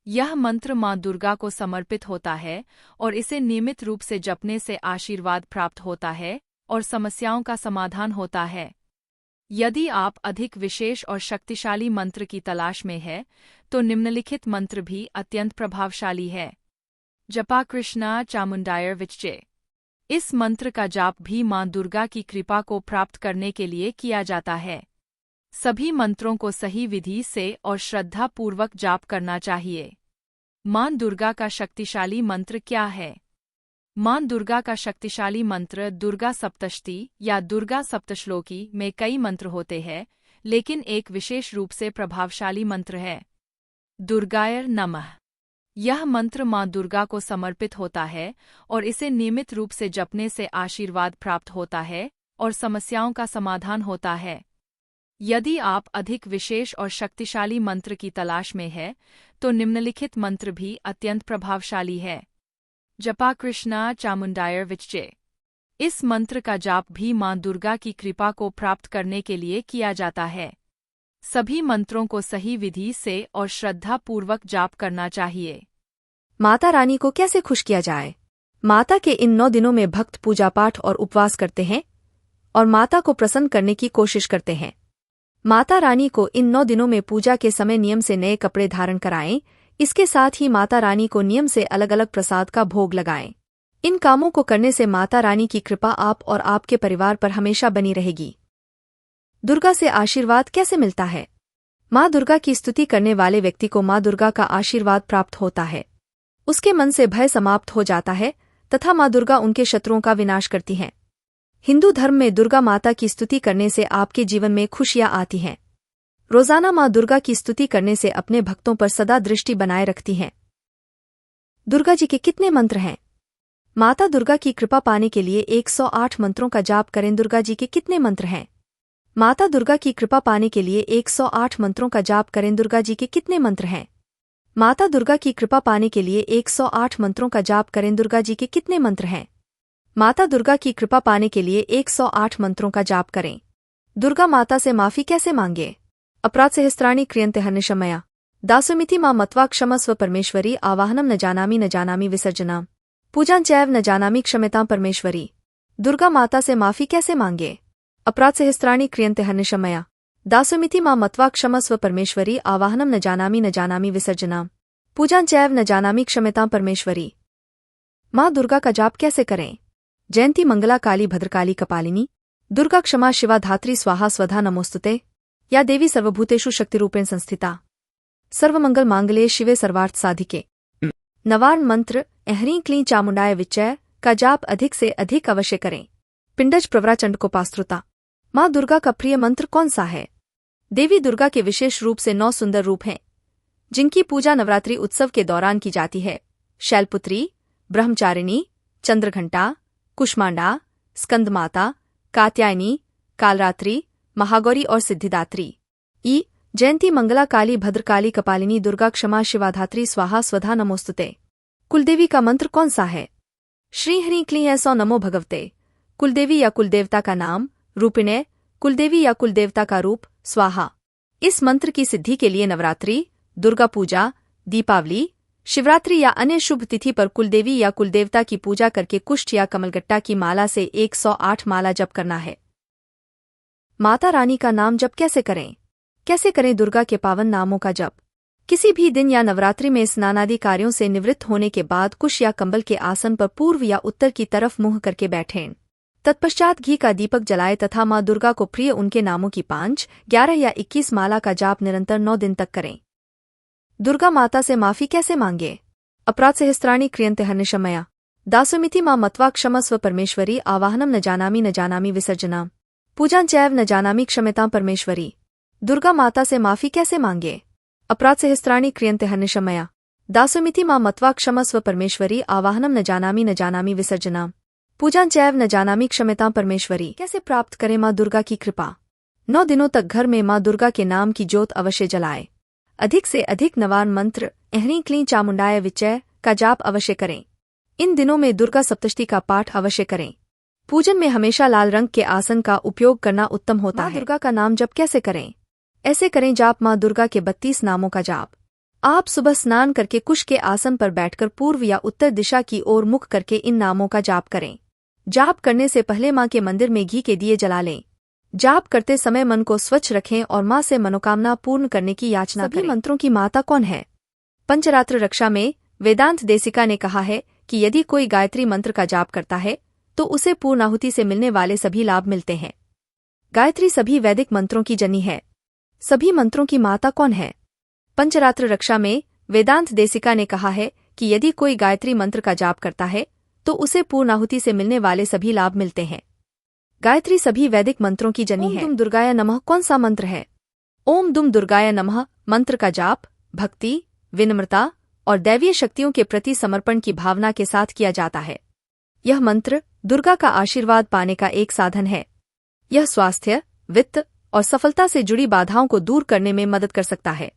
यह मंत्र माँ दुर्गा को समर्पित होता है और इसे नियमित रूप से जपने से आशीर्वाद प्राप्त होता है और समस्याओं का समाधान होता है। यदि आप अधिक विशेष और शक्तिशाली मंत्र की तलाश में हैं, तो निम्नलिखित मंत्र भी अत्यंत प्रभावशाली है। जपा कृष्णा चामुंडायर विच्चे। इस मंत्र का जाप भी माँ दुर्गा की कृपा को प्राप्त करने के लिए किया जाता है। सभी मंत्रों को सही विधि से और श्रद्धापूर्वक जाप करना चाहिए। माँ दुर्गा का शक्तिशाली मंत्र क्या है? माँ दुर्गा का शक्तिशाली मंत्र दुर्गा सप्तशती या दुर्गा सप्तश्लोकी में कई मंत्र होते हैं, लेकिन एक विशेष रूप से प्रभावशाली मंत्र है। दुर्गाय नमः। यह मंत्र माँ दुर्गा को समर्पित होता है और इसे नियमित रूप से जपने से आशीर्वाद प्राप्त होता है और समस्याओं का समाधान होता है। यदि आप अधिक विशेष और शक्तिशाली मंत्र की तलाश में हैं, तो निम्नलिखित मंत्र भी अत्यंत प्रभावशाली है। जपा कृष्णा चामुंडायर विच्चे। इस मंत्र का जाप भी माँ दुर्गा की कृपा को प्राप्त करने के लिए किया जाता है। सभी मंत्रों को सही विधि से और श्रद्धापूर्वक जाप करना चाहिए। माता रानी को कैसे खुश किया जाए? माता के इन 9 दिनों में भक्त पूजा पाठ और उपवास करते हैं और माता को प्रसन्न करने की कोशिश करते हैं। माता रानी को इन 9 दिनों में पूजा के समय नियम से नए कपड़े धारण कराएं। इसके साथ ही माता रानी को नियम से अलग अलग प्रसाद का भोग लगाएं। इन कामों को करने से माता रानी की कृपा आप और आपके परिवार पर हमेशा बनी रहेगी। दुर्गा से आशीर्वाद कैसे मिलता है? माँ दुर्गा की स्तुति करने वाले व्यक्ति को माँ दुर्गा का आशीर्वाद प्राप्त होता है। उसके मन से भय समाप्त हो जाता है तथा माँ दुर्गा उनके शत्रुओं का विनाश करती हैं। हिंदू धर्म में दुर्गा माता की स्तुति करने से आपके जीवन में खुशियां आती हैं। रोजाना माँ दुर्गा की स्तुति करने से अपने भक्तों पर सदा दृष्टि बनाए रखती हैं। दुर्गा जी के कितने मंत्र हैं? माता दुर्गा की कृपा पाने के लिए 108 मंत्रों का जाप करें। दुर्गा जी के कितने मंत्र हैं? माता दुर्गा की कृपा पाने के लिए 108 मंत्रों का जाप करें। दुर्गा जी के कितने मंत्र हैं? माता दुर्गा की कृपा पाने के लिए 108 मंत्रों का जाप करें। दुर्गा जी के कितने मंत्र हैं? माता दुर्गा की कृपा पाने के लिए 108 मंत्रों का जाप करें। दुर्गा माता से माफी कैसे मांगे? अपराध सहस्त्राणि क्रियन्ते हर्निशमया दासुमिति मां मत्वा क्षमस्व परमेश्वरी आवाहनम न जानामि विसर्जनाम पूजां चैव न जानामि क्षम्यतां परमेश्वरी। दुर्गा माता से माफी कैसे मांगे? अपराध सहस्त्राणि क्रियन्ते हर्निशमया दासुमिति मां मत्वा क्षमस्व परमेश्वरी आवाहनम न जानामि विसर्जनाम पूजां चैव न जानामि क्षम्यतां परमेश्वरी। माँ दुर्गा का जाप कैसे करें? जयंती मंगला काली भद्रकाली कपालिनी दुर्गा क्षमा शिवा धात्री स्वाहा स्वधा नमोस्तुते या देवी सर्वभूतेषु शक्तिरूपेण संस्थिता सर्वमंगल मांगल्ये शिवे सर्वार्थ साधिके। नवार्न मंत्र ह्रीं क्लीं चामुंडाय विच्चय का जाप अधिक से अधिक अवश्य करें। पिंडज प्रवराचंड को पास्तुता। माँ दुर्गा का प्रिय मंत्र कौन सा है? देवी दुर्गा के विशेष रूप से 9 सुंदर रूप हैं, जिनकी पूजा नवरात्रि उत्सव के दौरान की जाती है। शैलपुत्री, ब्रह्मचारिणी, चंद्रघंटा, कुष्मांडा, स्कंदमाता, कात्यायनी, कालरात्रि, महागौरी और सिद्धिदात्री। जयंती, मंगला, काली, भद्रकाली, कपालिनी, दुर्गा, क्षमा, शिवाधात्री, स्वाहा, स्वधा, नमोस्तुते। कुलदेवी का मंत्र कौन सा है? श्री ह्रीं क्लीं ऐसौ नमो भगवते। कुलदेवी या कुलदेवता का नाम रूपिणे, कुलदेवी या कुलदेवता का रूप स्वाहा। इस मंत्र की सिद्धि के लिए नवरात्रि, दुर्गा पूजा, दीपावली, शिवरात्रि या अन्य शुभ तिथि पर कुलदेवी या कुलदेवता की पूजा करके कुष्ठ या कमलगट्टा की माला से 108 माला जप करना है। माता रानी का नाम जप कैसे करें? कैसे करें दुर्गा के पावन नामों का जप? किसी भी दिन या नवरात्रि में स्नानादि कार्यों से निवृत्त होने के बाद कुश या कंबल के आसन पर पूर्व या उत्तर की तरफ मुंह करके बैठें। तत्पश्चात घी का दीपक जलाए तथा माँ दुर्गा को प्रिय उनके नामों की 5, 11 या 21 माला का जाप निरंतर 9 दिन तक करें। दुर्गा माता से माफी कैसे मांगे? अपराध सहस्त्राणि क्रियन्ते हर्निशमया दासुमिति मां मत्वा क्षमस्व परमेश्वरी आवाहनम न जानामि विसर्जना पूजां चैव न जानामि क्षम्यतां परमेश्वरी। दुर्गा माता से माफी कैसे मांगे? अपराध सहस्त्राणि क्रियन्ते हर्निशमया दासुमिति मां मत्वा क्षमस्व परमेश्वरी आवाहनम न जानामि विसर्जना पूजां चैव न जानामि क्षम्यतां परमेश्वरी। कैसे प्राप्त करें मां दुर्गा की कृपा? 9 दिनों तक घर में मां दुर्गा के नाम की ज्योत अवश्य जलाए। अधिक से अधिक नवान मंत्र ह्रीं क्लीं चामुंडाय विचय का जाप अवश्य करें। इन दिनों में दुर्गा सप्तशती का पाठ अवश्य करें। पूजन में हमेशा लाल रंग के आसन का उपयोग करना उत्तम होता है। दुर्गा का नाम जप कैसे करें? ऐसे करें जाप मां दुर्गा के 32 नामों का जाप। आप सुबह स्नान करके कुश के आसन पर बैठकर पूर्व या उत्तर दिशा की ओर मुख करके इन नामों का जाप करें। जाप करने से पहले मां के मंदिर में घी के दिए जला लें। जाप करते समय मन को स्वच्छ रखें और मां से मनोकामना पूर्ण करने की याचना करें। सभी मंत्रों की माता कौन है? पंचरात्र रक्षा में वेदांत देसिका ने कहा है कि यदि कोई गायत्री मंत्र का जाप करता है तो उसे पूर्णाहुति से मिलने वाले सभी लाभ मिलते हैं। गायत्री सभी वैदिक मंत्रों की जननी है। सभी मंत्रों की माता कौन है? पंचरात्र रक्षा में वेदांत देसिका ने कहा है कि यदि कोई गायत्री मंत्र का जाप करता है तो उसे पूर्णाहुति से मिलने वाले सभी लाभ मिलते हैं। गायत्री सभी वैदिक मंत्रों की जननी है। ओम दुम दुर्गाय नमः कौन सा मंत्र है? ओम दुम दुर्गाय नमः मंत्र का जाप भक्ति, विनम्रता और दैवीय शक्तियों के प्रति समर्पण की भावना के साथ किया जाता है। यह मंत्र दुर्गा का आशीर्वाद पाने का एक साधन है। यह स्वास्थ्य, वित्त और सफलता से जुड़ी बाधाओं को दूर करने में मदद कर सकता है।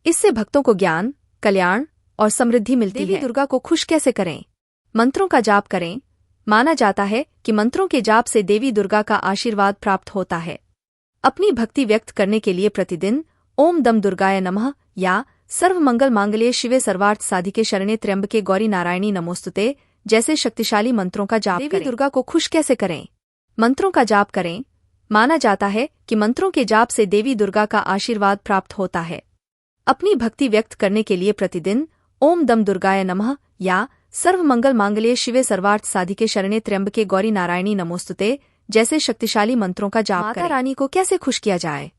इससे भक्तों को ज्ञान, कल्याण और समृद्धि मिलती है। देवी दुर्गा को खुश कैसे करें? मंत्रों का जाप करें। माना जाता है कि मंत्रों के जाप से देवी दुर्गा का आशीर्वाद प्राप्त होता है। अपनी भक्ति व्यक्त करने के लिए प्रतिदिन ओम दम दुर्गाय नमः या सर्वमंगल मांगल्ये शिवे सर्वार्थ साधिके शरण्ये त्र्यंबके गौरी नारायणी नमोस्तुते जैसे शक्तिशाली मंत्रों का जाप करें। देवी दुर्गा को खुश कैसे करें? मंत्रों का जाप करें। माना जाता है कि मंत्रों के जाप से देवी दुर्गा का आशीर्वाद प्राप्त होता है। अपनी भक्ति व्यक्त करने के लिए प्रतिदिन ओम दम दुर्गाय नमः या सर्वमंगल मांगल्ये शिवे सर्वार्थ साधिके शरण्ये त्र्यंबके गौरी नारायणी नमोस्तुते जैसे शक्तिशाली मंत्रों का जाप करें। माता रानी को कैसे खुश किया जाए?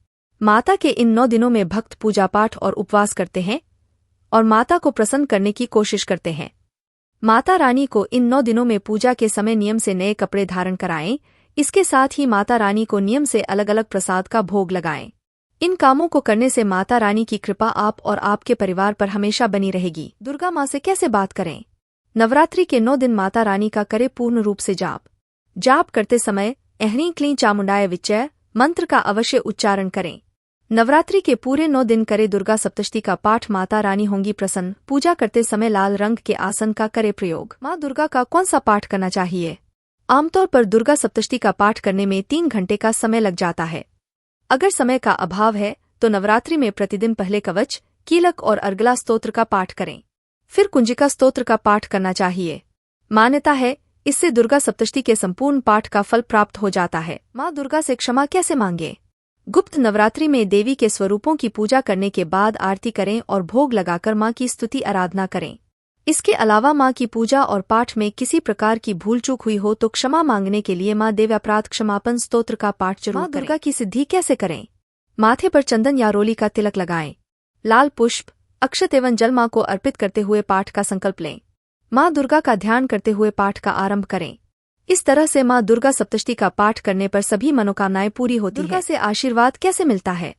माता के इन 9 दिनों में भक्त पूजा पाठ और उपवास करते हैं और माता को प्रसन्न करने की कोशिश करते हैं। माता रानी को इन 9 दिनों में पूजा के समय नियम से नए कपड़े धारण कराएं। इसके साथ ही माता रानी को नियम से अलग अलग प्रसाद का भोग लगाएं। इन कामों को करने से माता रानी की कृपा आप और आपके परिवार पर हमेशा बनी रहेगी। दुर्गा माँ से कैसे बात करें? नवरात्रि के 9 दिन माता रानी का करे पूर्ण रूप से जाप। जाप करते समय ह्रीं क्लीं चामुंडाय विचय मंत्र का अवश्य उच्चारण करें। नवरात्रि के पूरे 9 दिन करे दुर्गा सप्तशती का पाठ। माता रानी होंगी प्रसन्न। पूजा करते समय लाल रंग के आसन का करे प्रयोग। माँ दुर्गा का कौन सा पाठ करना चाहिए? आमतौर पर दुर्गा सप्तशती का पाठ करने में 3 घंटे का समय लग जाता है। अगर समय का अभाव है तो नवरात्रि में प्रतिदिन पहले कवच, कीलक और अर्गला स्तोत्र का पाठ करें। फिर कुंजिका स्तोत्र का पाठ करना चाहिए। मान्यता है इससे दुर्गा सप्तशती के संपूर्ण पाठ का फल प्राप्त हो जाता है। माँ दुर्गा से क्षमा कैसे मांगे? गुप्त नवरात्रि में देवी के स्वरूपों की पूजा करने के बाद आरती करें और भोग लगाकर माँ की स्तुति आराधना करें। इसके अलावा माँ की पूजा और पाठ में किसी प्रकार की भूल चूक हुई हो तो क्षमा मांगने के लिए माँ देव्यापराध क्षमापन स्तोत्र का पाठ जरूर करें। माँ दुर्गा की सिद्धि कैसे करें? माथे पर चंदन या रोली का तिलक लगाएं। लाल पुष्प, अक्षत एवं जल माँ को अर्पित करते हुए पाठ का संकल्प लें। माँ दुर्गा का ध्यान करते हुए पाठ का आरंभ करें। इस तरह से माँ दुर्गा सप्तशती का पाठ करने पर सभी मनोकामनाएं पूरी होती हैं। दुर्गा से आशीर्वाद कैसे मिलता है?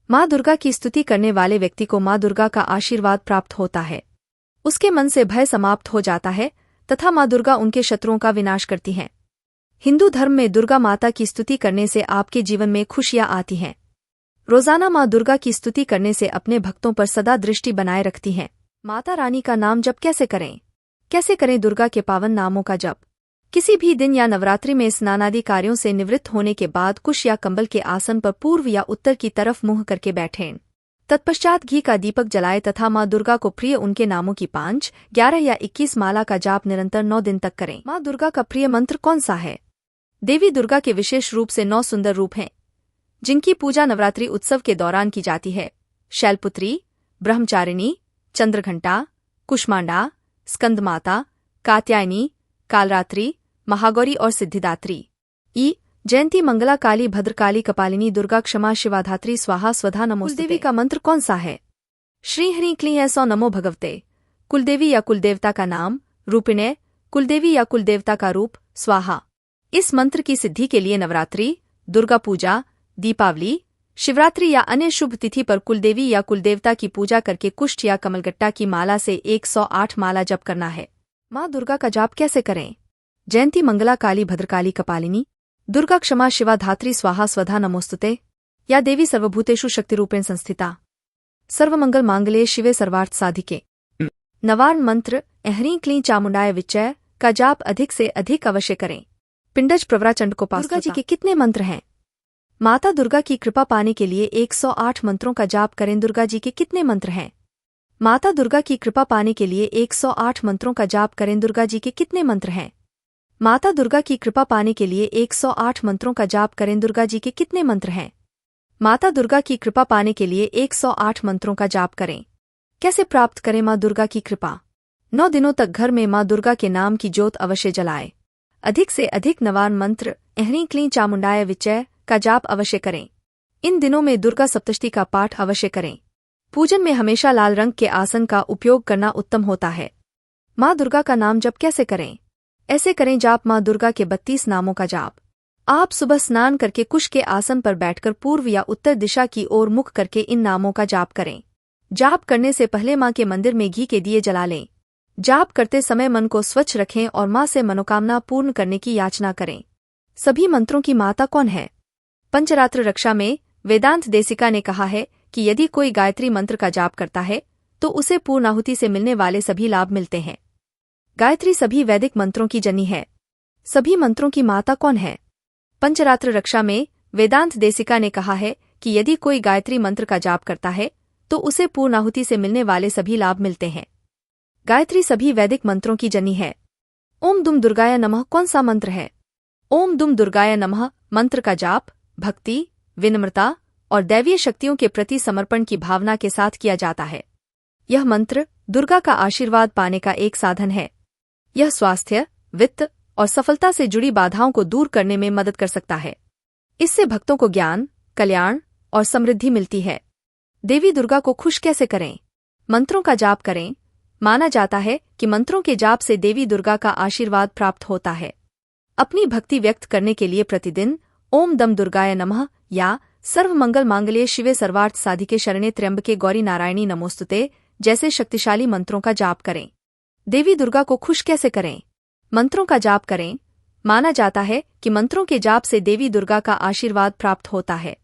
माँ दुर्गा की स्तुति करने वाले व्यक्ति को माँ दुर्गा का आशीर्वाद प्राप्त होता है। उसके मन से भय समाप्त हो जाता है तथा माँ दुर्गा उनके शत्रुओं का विनाश करती हैं। हिंदू धर्म में दुर्गा माता की स्तुति करने से आपके जीवन में खुशियाँ आती हैं। रोजाना माँ दुर्गा की स्तुति करने से अपने भक्तों पर सदा दृष्टि बनाए रखती हैं। माता रानी का नाम जप कैसे करें? कैसे करें दुर्गा के पावन नामों का जप? किसी भी दिन या नवरात्रि में स्नानादि कार्यों से निवृत्त होने के बाद कुश या कंबल के आसन पर पूर्व या उत्तर की तरफ मुंह करके बैठें। तत्पश्चात घी का दीपक जलाए तथा माँ दुर्गा को प्रिय उनके नामों की 5, 11 या 21 माला का जाप निरंतर 9 दिन तक करें। माँ दुर्गा का प्रिय मंत्र कौन सा है? देवी दुर्गा के विशेष रूप से 9 सुंदर रूप हैं, जिनकी पूजा नवरात्रि उत्सव के दौरान की जाती है। शैलपुत्री, ब्रह्मचारिणी, चंद्रघंटा, कुष्मांडा, स्कंदमाता, कात्यायनी, कालरात्रि, महागौरी और सिद्धिदात्री। जयंती, मंगला, काली, भद्रकाली, कपालिनी, दुर्गा, क्षमा, शिवाधात्री, स्वाहा, स्वधा नमोस्तुते। कुलदेवी का मंत्र कौन सा है? श्री हरि क्ली ऐसो नमो भगवते। कुलदेवी या कुलदेवता का नाम, रूपिणे, कुलदेवी या कुलदेवता का रूप, स्वाहा। इस मंत्र की सिद्धि के लिए नवरात्रि, दुर्गा पूजा, दीपावली, शिवरात्रि या अन्य शुभ तिथि पर कुलदेवी या कुलदेवता की पूजा करके कुष्ठ या कमलगट्टा की माला से 108 माला जप करना है। माँ दुर्गा का जाप कैसे करें? जयंती, मंगला, काली, भद्रकाली, कपालिनी, दुर्गा, क्षमा, शिवा, धात्री, स्वाहा, स्वधा नमोस्तुते। या देवी सर्वभूतेषु शक्तिरूपेण संस्थिता, सर्वमंगल मांगल्ये शिवे सर्वार्थ साधिके। नवार्न मंत्र ह्रीं क्लीं चामुंडाय विच्चय का जाप अधिक से अधिक अवश्य करें। पिंडज प्रवराचंड को पास। दुर्गा जी के कितने मंत्र हैं? माता दुर्गा की कृपा पाने के लिए 108 मंत्रों का जाप करें। दुर्गा जी के कितने मंत्र हैं? माता दुर्गा की कृपा पाने के लिए 108 मंत्रों का जाप करें। दुर्गा जी के कितने मंत्र हैं? माता दुर्गा की कृपा पाने के लिए 108 मंत्रों का जाप करें। दुर्गा जी के कितने मंत्र हैं? माता दुर्गा की कृपा पाने के लिए 108 मंत्रों का जाप करें। कैसे प्राप्त करें माँ दुर्गा की कृपा? 9 दिनों तक घर में माँ दुर्गा के नाम की ज्योत अवश्य जलाए। अधिक से अधिक नवार्न मंत्र ह्रीं क्लीं चामुंडाय विच्चय का जाप अवश्य करें। इन दिनों में दुर्गा सप्तशती का पाठ अवश्य करें। पूजन में हमेशा लाल रंग के आसन का उपयोग करना उत्तम होता है। माँ दुर्गा का नाम जप कैसे करें? ऐसे करें जाप माँ दुर्गा के 32 नामों का जाप। आप सुबह स्नान करके कुश के आसन पर बैठकर पूर्व या उत्तर दिशा की ओर मुख करके इन नामों का जाप करें। जाप करने से पहले माँ के मंदिर में घी के दिए जला लें। जाप करते समय मन को स्वच्छ रखें और माँ से मनोकामना पूर्ण करने की याचना करें। सभी मंत्रों की माता कौन है? पंचरात्र रक्षा में वेदांत देसिका ने कहा है कि यदि कोई गायत्री मंत्र का जाप करता है तो उसे पूर्णाहुति से मिलने वाले सभी लाभ मिलते हैं। गायत्री सभी वैदिक मंत्रों की जननी है। सभी मंत्रों की माता कौन है? पंचरात्र रक्षा में वेदांत देसिका ने कहा है कि यदि कोई गायत्री मंत्र का जाप करता है तो उसे पूर्णाहुति से मिलने वाले सभी लाभ मिलते हैं। गायत्री सभी वैदिक मंत्रों की जननी है। ओम दुम दुर्गाय नमः कौन सा मंत्र है? ओम दुम दुर्गाय नमः मंत्र का जाप भक्ति, विनम्रता और दैवीय शक्तियों के प्रति समर्पण की भावना के साथ किया जाता है। यह मंत्र दुर्गा का आशीर्वाद पाने का एक साधन है। यह स्वास्थ्य, वित्त और सफलता से जुड़ी बाधाओं को दूर करने में मदद कर सकता है। इससे भक्तों को ज्ञान, कल्याण और समृद्धि मिलती है। देवी दुर्गा को खुश कैसे करें? मंत्रों का जाप करें। माना जाता है कि मंत्रों के जाप से देवी दुर्गा का आशीर्वाद प्राप्त होता है। अपनी भक्ति व्यक्त करने के लिए प्रतिदिन ओम दम दुर्गाय नमः या सर्वमंगल मांगल्ये शिवे सर्वार्थ साधिके शरण्ये त्र्यंबके गौरी नारायणी नमोस्तुते जैसे शक्तिशाली मंत्रों का जाप करें। देवी दुर्गा को खुश कैसे करें? मंत्रों का जाप करें। माना जाता है कि मंत्रों के जाप से देवी दुर्गा का आशीर्वाद प्राप्त होता है।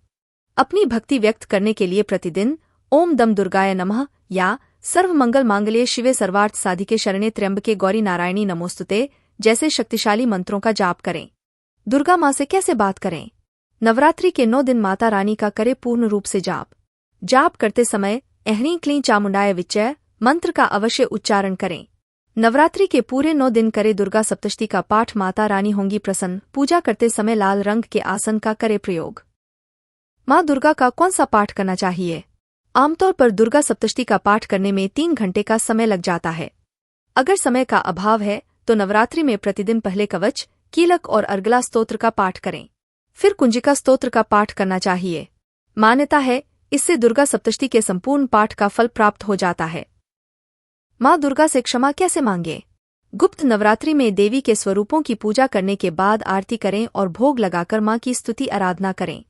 अपनी भक्ति व्यक्त करने के लिए प्रतिदिन ओम दम दुर्गाय नमः या सर्वमंगल मांगल्ये शिवे सर्वार्थ साधिके शरण्ये त्र्यंबके गौरी नारायणी नमोस्तुते जैसे शक्तिशाली मंत्रों का जाप करें। दुर्गा माँ से कैसे बात करें? नवरात्रि के 9 दिन माता रानी का करे पूर्ण रूप से जाप। जाप करते समय ह्रीं क्लीं चामुंडाय विच्चय मंत्र का अवश्य उच्चारण करें। नवरात्रि के पूरे 9 दिन करे दुर्गा सप्तशती का पाठ, माता रानी होंगी प्रसन्न। पूजा करते समय लाल रंग के आसन का करे प्रयोग। माँ दुर्गा का कौन सा पाठ करना चाहिए? आमतौर पर दुर्गा सप्तशती का पाठ करने में 3 घंटे का समय लग जाता है। अगर समय का अभाव है तो नवरात्रि में प्रतिदिन पहले कवच, कीलक और अर्गला स्तोत्र का पाठ करें। फिर कुंजिका स्तोत्र का पाठ करना चाहिए। मान्यता है इससे दुर्गा सप्तशती के संपूर्ण पाठ का फल प्राप्त हो जाता है। माँ दुर्गा से क्षमा कैसे मांगे? गुप्त नवरात्रि में देवी के स्वरूपों की पूजा करने के बाद आरती करें और भोग लगाकर माँ की स्तुति आराधना करें।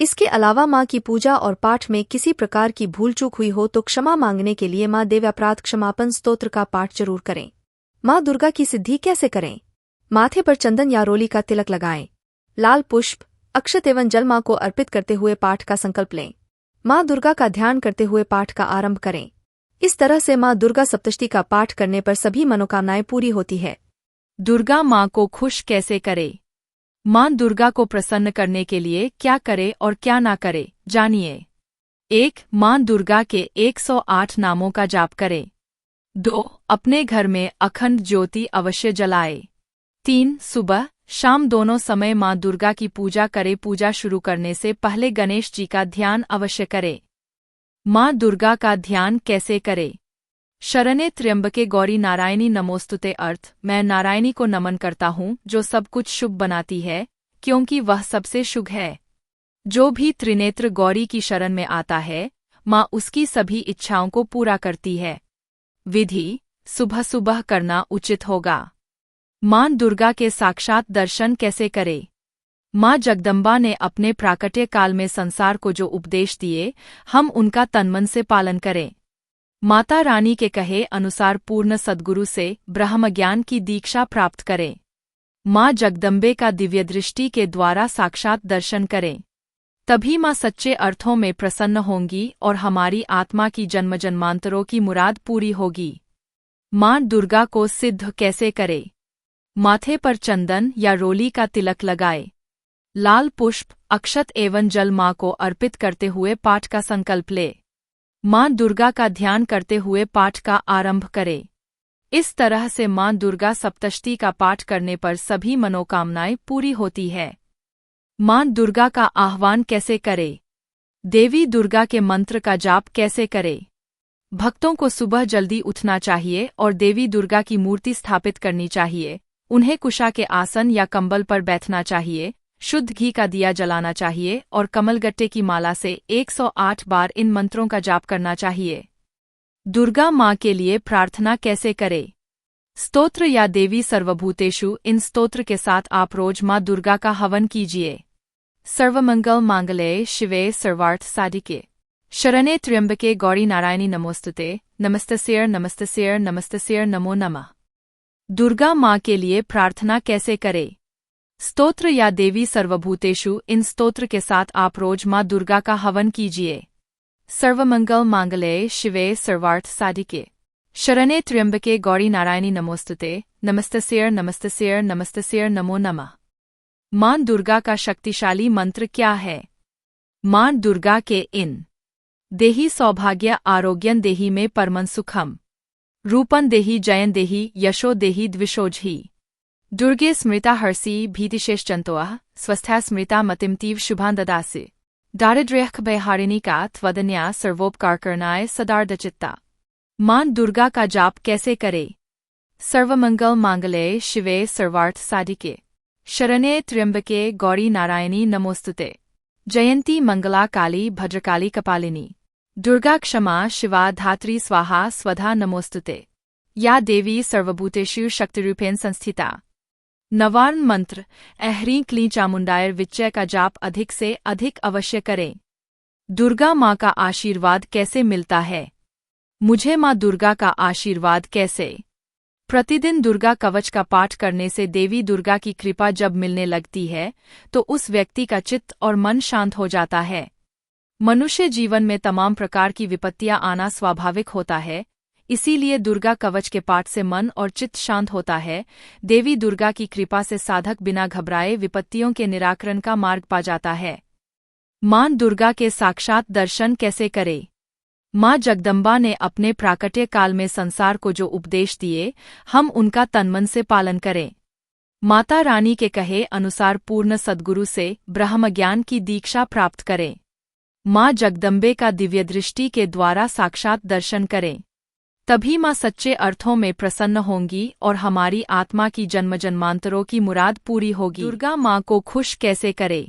इसके अलावा माँ की पूजा और पाठ में किसी प्रकार की भूल चूक हुई हो तो क्षमा मांगने के लिए माँ देवी अपराध क्षमापन स्तोत्र का पाठ जरूर करें। माँ दुर्गा की सिद्धि कैसे करें? माथे पर चंदन या रोली का तिलक लगाएं। लाल पुष्प, अक्षत एवं जल माँ को अर्पित करते हुए पाठ का संकल्प लें। माँ दुर्गा का ध्यान करते हुए पाठ का आरंभ करें। इस तरह से माँ दुर्गा सप्तशती का पाठ करने पर सभी मनोकामनाएं पूरी होती है। दुर्गा माँ को खुश कैसे करे? माँ दुर्गा को प्रसन्न करने के लिए क्या करे और क्या ना करे, जानिए। 1. माँ दुर्गा के 108 नामों का जाप करें। 2. अपने घर में अखंड ज्योति अवश्य जलाए। 3. सुबह शाम दोनों समय माँ दुर्गा की पूजा करे। पूजा शुरू करने से पहले गणेश जी का ध्यान अवश्य करे। माँ दुर्गा का ध्यान कैसे करे? शरणे त्र्यंबके गौरी नारायणी नमोस्तुते। अर्थ, मैं नारायणी को नमन करता हूँ जो सब कुछ शुभ बनाती है, क्योंकि वह सबसे शुभ है। जो भी त्रिनेत्र गौरी की शरण में आता है, माँ उसकी सभी इच्छाओं को पूरा करती है। विधि: सुबह सुबह करना उचित होगा। माँ दुर्गा के साक्षात दर्शन कैसे करे? माँ जगदम्बा ने अपने प्राकट्य काल में संसार को जो उपदेश दिए, हम उनका तनमन से पालन करें। माता रानी के कहे अनुसार पूर्ण सद्गुरु से ब्रह्म ज्ञान की दीक्षा प्राप्त करें। माँ जगदम्बे का दिव्य दृष्टि के द्वारा साक्षात दर्शन करें। तभी माँ सच्चे अर्थों में प्रसन्न होंगी और हमारी आत्मा की जन्म जन्मांतरों की मुराद पूरी होगी। माँ दुर्गा को सिद्ध कैसे करे? माथे पर चंदन या रोली का तिलक लगाए। लाल पुष्प, अक्षत एवं जल माँ को अर्पित करते हुए पाठ का संकल्प ले। माँ दुर्गा का ध्यान करते हुए पाठ का आरंभ करें। इस तरह से माँ दुर्गा सप्तशती का पाठ करने पर सभी मनोकामनाएं पूरी होती है। माँ दुर्गा का आह्वान कैसे करे? देवी दुर्गा के मंत्र का जाप कैसे करे? भक्तों को सुबह जल्दी उठना चाहिए और देवी दुर्गा की मूर्ति स्थापित करनी चाहिए। उन्हें कुशा के आसन या कंबल पर बैठना चाहिए। शुद्ध घी का दिया जलाना चाहिए और कमलगट्टे की माला से 108 बार इन मंत्रों का जाप करना चाहिए। दुर्गा माँ के लिए प्रार्थना कैसे करे? स्तोत्र या देवी सर्वभूतेषु, इन स्तोत्र के साथ आप रोज माँ दुर्गा का हवन कीजिए। सर्वमंगल मांगल्ये शिवे सर्वार्थ साधिके शरणे त्र्यंबके गौरी नारायणी नमोस्तुते। नमस्तस्यै नमस्तस्यै नमस्तस्यै नमो नमः। दुर्गा माँ के लिए प्रार्थना कैसे करे? स्तोत्र या देवी सर्वभूतेषु, इन स्तोत्र के साथ आप रोज माँ दुर्गा का हवन कीजिए। सर्वमंगल मांगल्ये शिवे सर्वार्थ साधिके शरणे त्र्यंबके गौरी नारायणी नमोस्तुते। नमस्तस्यै नमस्तस्यै नमस्तस्यै नमो नमः। माँ दुर्गा का शक्तिशाली मंत्र क्या है? माँ दुर्गा के इन देहि सौभाग्य आरोग्यं देहि में परमं सुखम रूपं देहि जयं देहि यशो देहि द्विषोजहि दुर्गे स्मृता हर्षि भीतिशेषजन्तोः स्वस्था स्मृता मतिं तीव शुभां ददासि दारिद्र्यभयहारिणी का त्वदन्या सर्वोपकारकरणाय सदार्धचित्ता। माँ दुर्गा का जाप कैसे करे? सर्वमंगल मांगल्ये शिवे सर्वार्थ साधिके शरणे त्र्यंबके गौरी नारायणी नमोस्तुते। जयंती मंगला काली भद्रकाली कपालिनी दुर्गा क्षमा शिवा धात्री स्वाहा स्वधा नमोस्तुते। या देवी सर्वभूतेषु शक्तिरूपेण संस्थिता। नवार्न मंत्र ह्रीं क्लीं चामुंडायर विच्चय का जाप अधिक से अधिक अवश्य करें। दुर्गा माँ का आशीर्वाद कैसे मिलता है? मुझे माँ दुर्गा का आशीर्वाद कैसे? प्रतिदिन दुर्गा कवच का पाठ करने से देवी दुर्गा की कृपा जब मिलने लगती है तो उस व्यक्ति का चित्त और मन शांत हो जाता है। मनुष्य जीवन में तमाम प्रकार की विपत्तियां आना स्वाभाविक होता है, इसीलिए दुर्गा कवच के पाठ से मन और चित्त शांत होता है। देवी दुर्गा की कृपा से साधक बिना घबराए विपत्तियों के निराकरण का मार्ग पा जाता है। माँ दुर्गा के साक्षात दर्शन कैसे करे? माँ जगदम्बा ने अपने प्राकट्य काल में संसार को जो उपदेश दिए, हम उनका तनमन से पालन करें। माता रानी के कहे अनुसार पूर्ण सद्गुरु से ब्रह्म ज्ञान की दीक्षा प्राप्त करें। माँ जगदम्बे का दिव्य दृष्टि के द्वारा साक्षात दर्शन करें। तभी माँ सच्चे अर्थों में प्रसन्न होंगी और हमारी आत्मा की जन्म जन्मांतरों की मुराद पूरी होगी। दुर्गा माँ को खुश कैसे करे?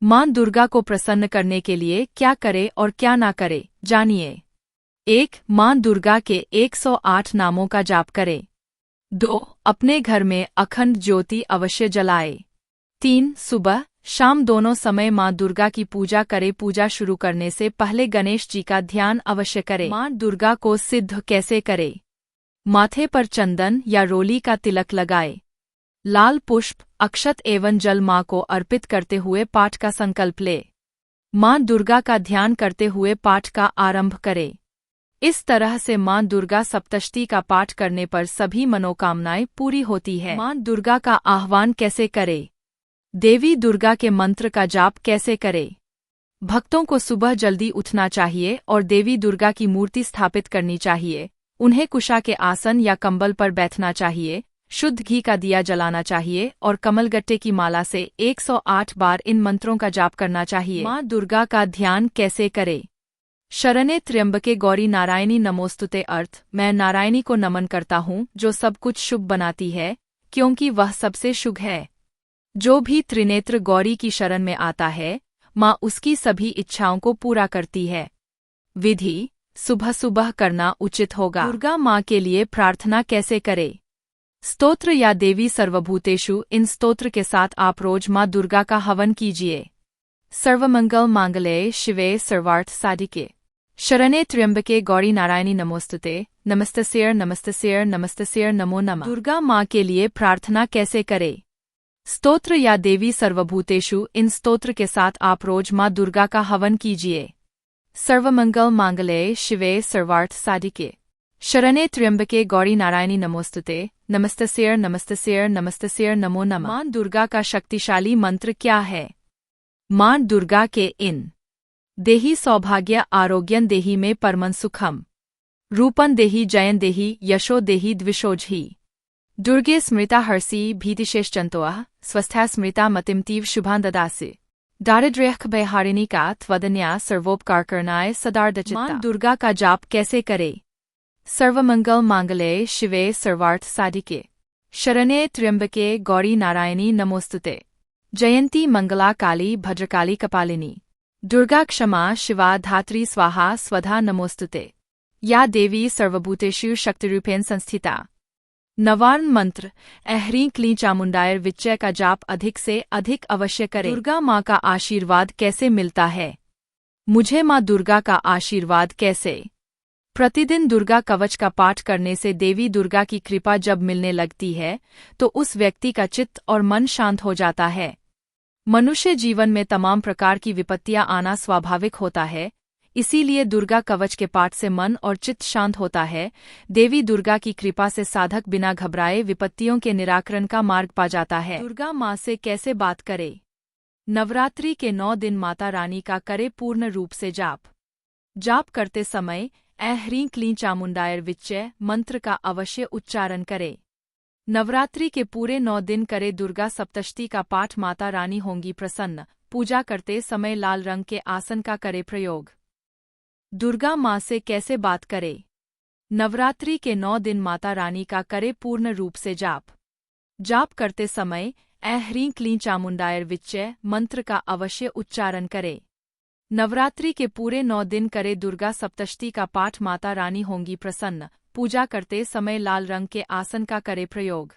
माँ दुर्गा को प्रसन्न करने के लिए क्या करे और क्या ना करे, जानिए। 1. माँ दुर्गा के 108 नामों का जाप करें। 2. अपने घर में अखंड ज्योति अवश्य जलाए। 3. सुबह शाम दोनों समय माँ दुर्गा की पूजा करे। पूजा शुरू करने से पहले गणेश जी का ध्यान अवश्य करें। माँ दुर्गा को सिद्ध कैसे करे? माथे पर चंदन या रोली का तिलक लगाए। लाल पुष्प, अक्षत एवं जल माँ को अर्पित करते हुए पाठ का संकल्प ले। माँ दुर्गा का ध्यान करते हुए पाठ का आरंभ करे। इस तरह से माँ दुर्गा सप्तशती का पाठ करने पर सभी मनोकामनाएं पूरी होती है। माँ दुर्गा का आह्वान कैसे करे? देवी दुर्गा के मंत्र का जाप कैसे करे? भक्तों को सुबह जल्दी उठना चाहिए और देवी दुर्गा की मूर्ति स्थापित करनी चाहिए। उन्हें कुशा के आसन या कंबल पर बैठना चाहिए। शुद्ध घी का दिया जलाना चाहिए और कमलगट्टे की माला से 108 बार इन मंत्रों का जाप करना चाहिए। माँ दुर्गा का ध्यान कैसे करे? शरणे त्र्यंबके गौरी नारायणी नमोस्तुते। अर्थ: मैं नारायणी को नमन करता हूँ जो सब कुछ शुभ बनाती है, क्योंकि वह सबसे शुभ है। जो भी त्रिनेत्र गौरी की शरण में आता है, माँ उसकी सभी इच्छाओं को पूरा करती है। विधि: सुबह सुबह करना उचित होगा। दुर्गा माँ के लिए प्रार्थना कैसे करे? स्तोत्र या देवी सर्वभूतेषु, इन स्तोत्र के साथ आप रोज माँ दुर्गा का हवन कीजिए। सर्वमंगल मांगल्ये शिवे सर्वार्थ साधिके शरणे त्र्यंबके गौरी नारायणी नमोस्तुते। नमस्तस्यै नमस्तस्यै नमस्तस्यै नमो नमः। दुर्गा माँ के लिए प्रार्थना कैसे करे? स्तोत्र या देवी सर्वभूतेषु, इन स्तोत्र के साथ आप रोज माँ दुर्गा का हवन कीजिए। सर्वमंगल मांगल्ये शिवे सर्वार्थ साधिके शरणे त्र्यंबके गौरी नारायणी नमोस्तुते। नमस्तस्यै नमस्तस्यै नमस्तस्यै नमो नमः। माँ दुर्गा का शक्तिशाली मंत्र क्या है? माँ दुर्गा के इन देहि सौभाग्य आरोग्यं देहि में परमं सुखम रूपं देहि जयं देहि यशो देहि द्विषोजहि दुर्गे स्मृता हर्षि भीतिशेषचन्तोः स्वस्था स्मृता मतिमतीव शुभां ददासि दारिद्र्यख भयहारिणी का त्वदन्या सर्वोपकारकरणाय सदार्दचित्ता। माँ दुर्गा का जाप कैसे करे? सर्वमंगल मांगल्ये शिवे सर्वार्थ साधिके शरण्ये त्र्यंबके गौरी नारायणी नमोस्तुते। जयंती मंगला काली भद्रकाली कपालिनी दुर्गा क्षमा शिवा धात्री स्वाहा स्वधा नमोस्तुते। या देवी सर्वभूतेषु शक्तिरूपेण संस्थिता। नवार्न मंत्र: ऐं क्लीं चामुंडाय विच्चय का जाप अधिक से अधिक अवश्य करें। दुर्गा माँ का आशीर्वाद कैसे मिलता है? मुझे माँ दुर्गा का आशीर्वाद कैसे? प्रतिदिन दुर्गा कवच का पाठ करने से देवी दुर्गा की कृपा जब मिलने लगती है तो उस व्यक्ति का चित्त और मन शांत हो जाता है। मनुष्य जीवन में तमाम प्रकार की विपत्तियां आना स्वाभाविक होता है, इसीलिए दुर्गा कवच के पाठ से मन और चित्त शांत होता है। देवी दुर्गा की कृपा से साधक बिना घबराए विपत्तियों के निराकरण का मार्ग पा जाता है। दुर्गा माँ से कैसे बात करे? नवरात्रि के 9 दिन माता रानी का करे पूर्ण रूप से जाप। जाप करते समय ऐं क्लीं चामुंडाय विच्चय मंत्र का अवश्य उच्चारण करे। नवरात्रि के पूरे 9 दिन करे दुर्गा सप्तशती का पाठ, माता रानी होंगी प्रसन्न। पूजा करते समय लाल रंग के आसन का करे प्रयोग। दुर्गा माँ से कैसे बात करे? नवरात्रि के 9 दिन माता रानी का करे पूर्ण रूप से जाप। जाप करते समय ऐं क्लीं चामुंडाय विच्चय मंत्र का अवश्य उच्चारण करे। नवरात्रि के पूरे 9 दिन करे दुर्गा सप्तशती का पाठ, माता रानी होंगी प्रसन्न। पूजा करते समय लाल रंग के आसन का करे प्रयोग।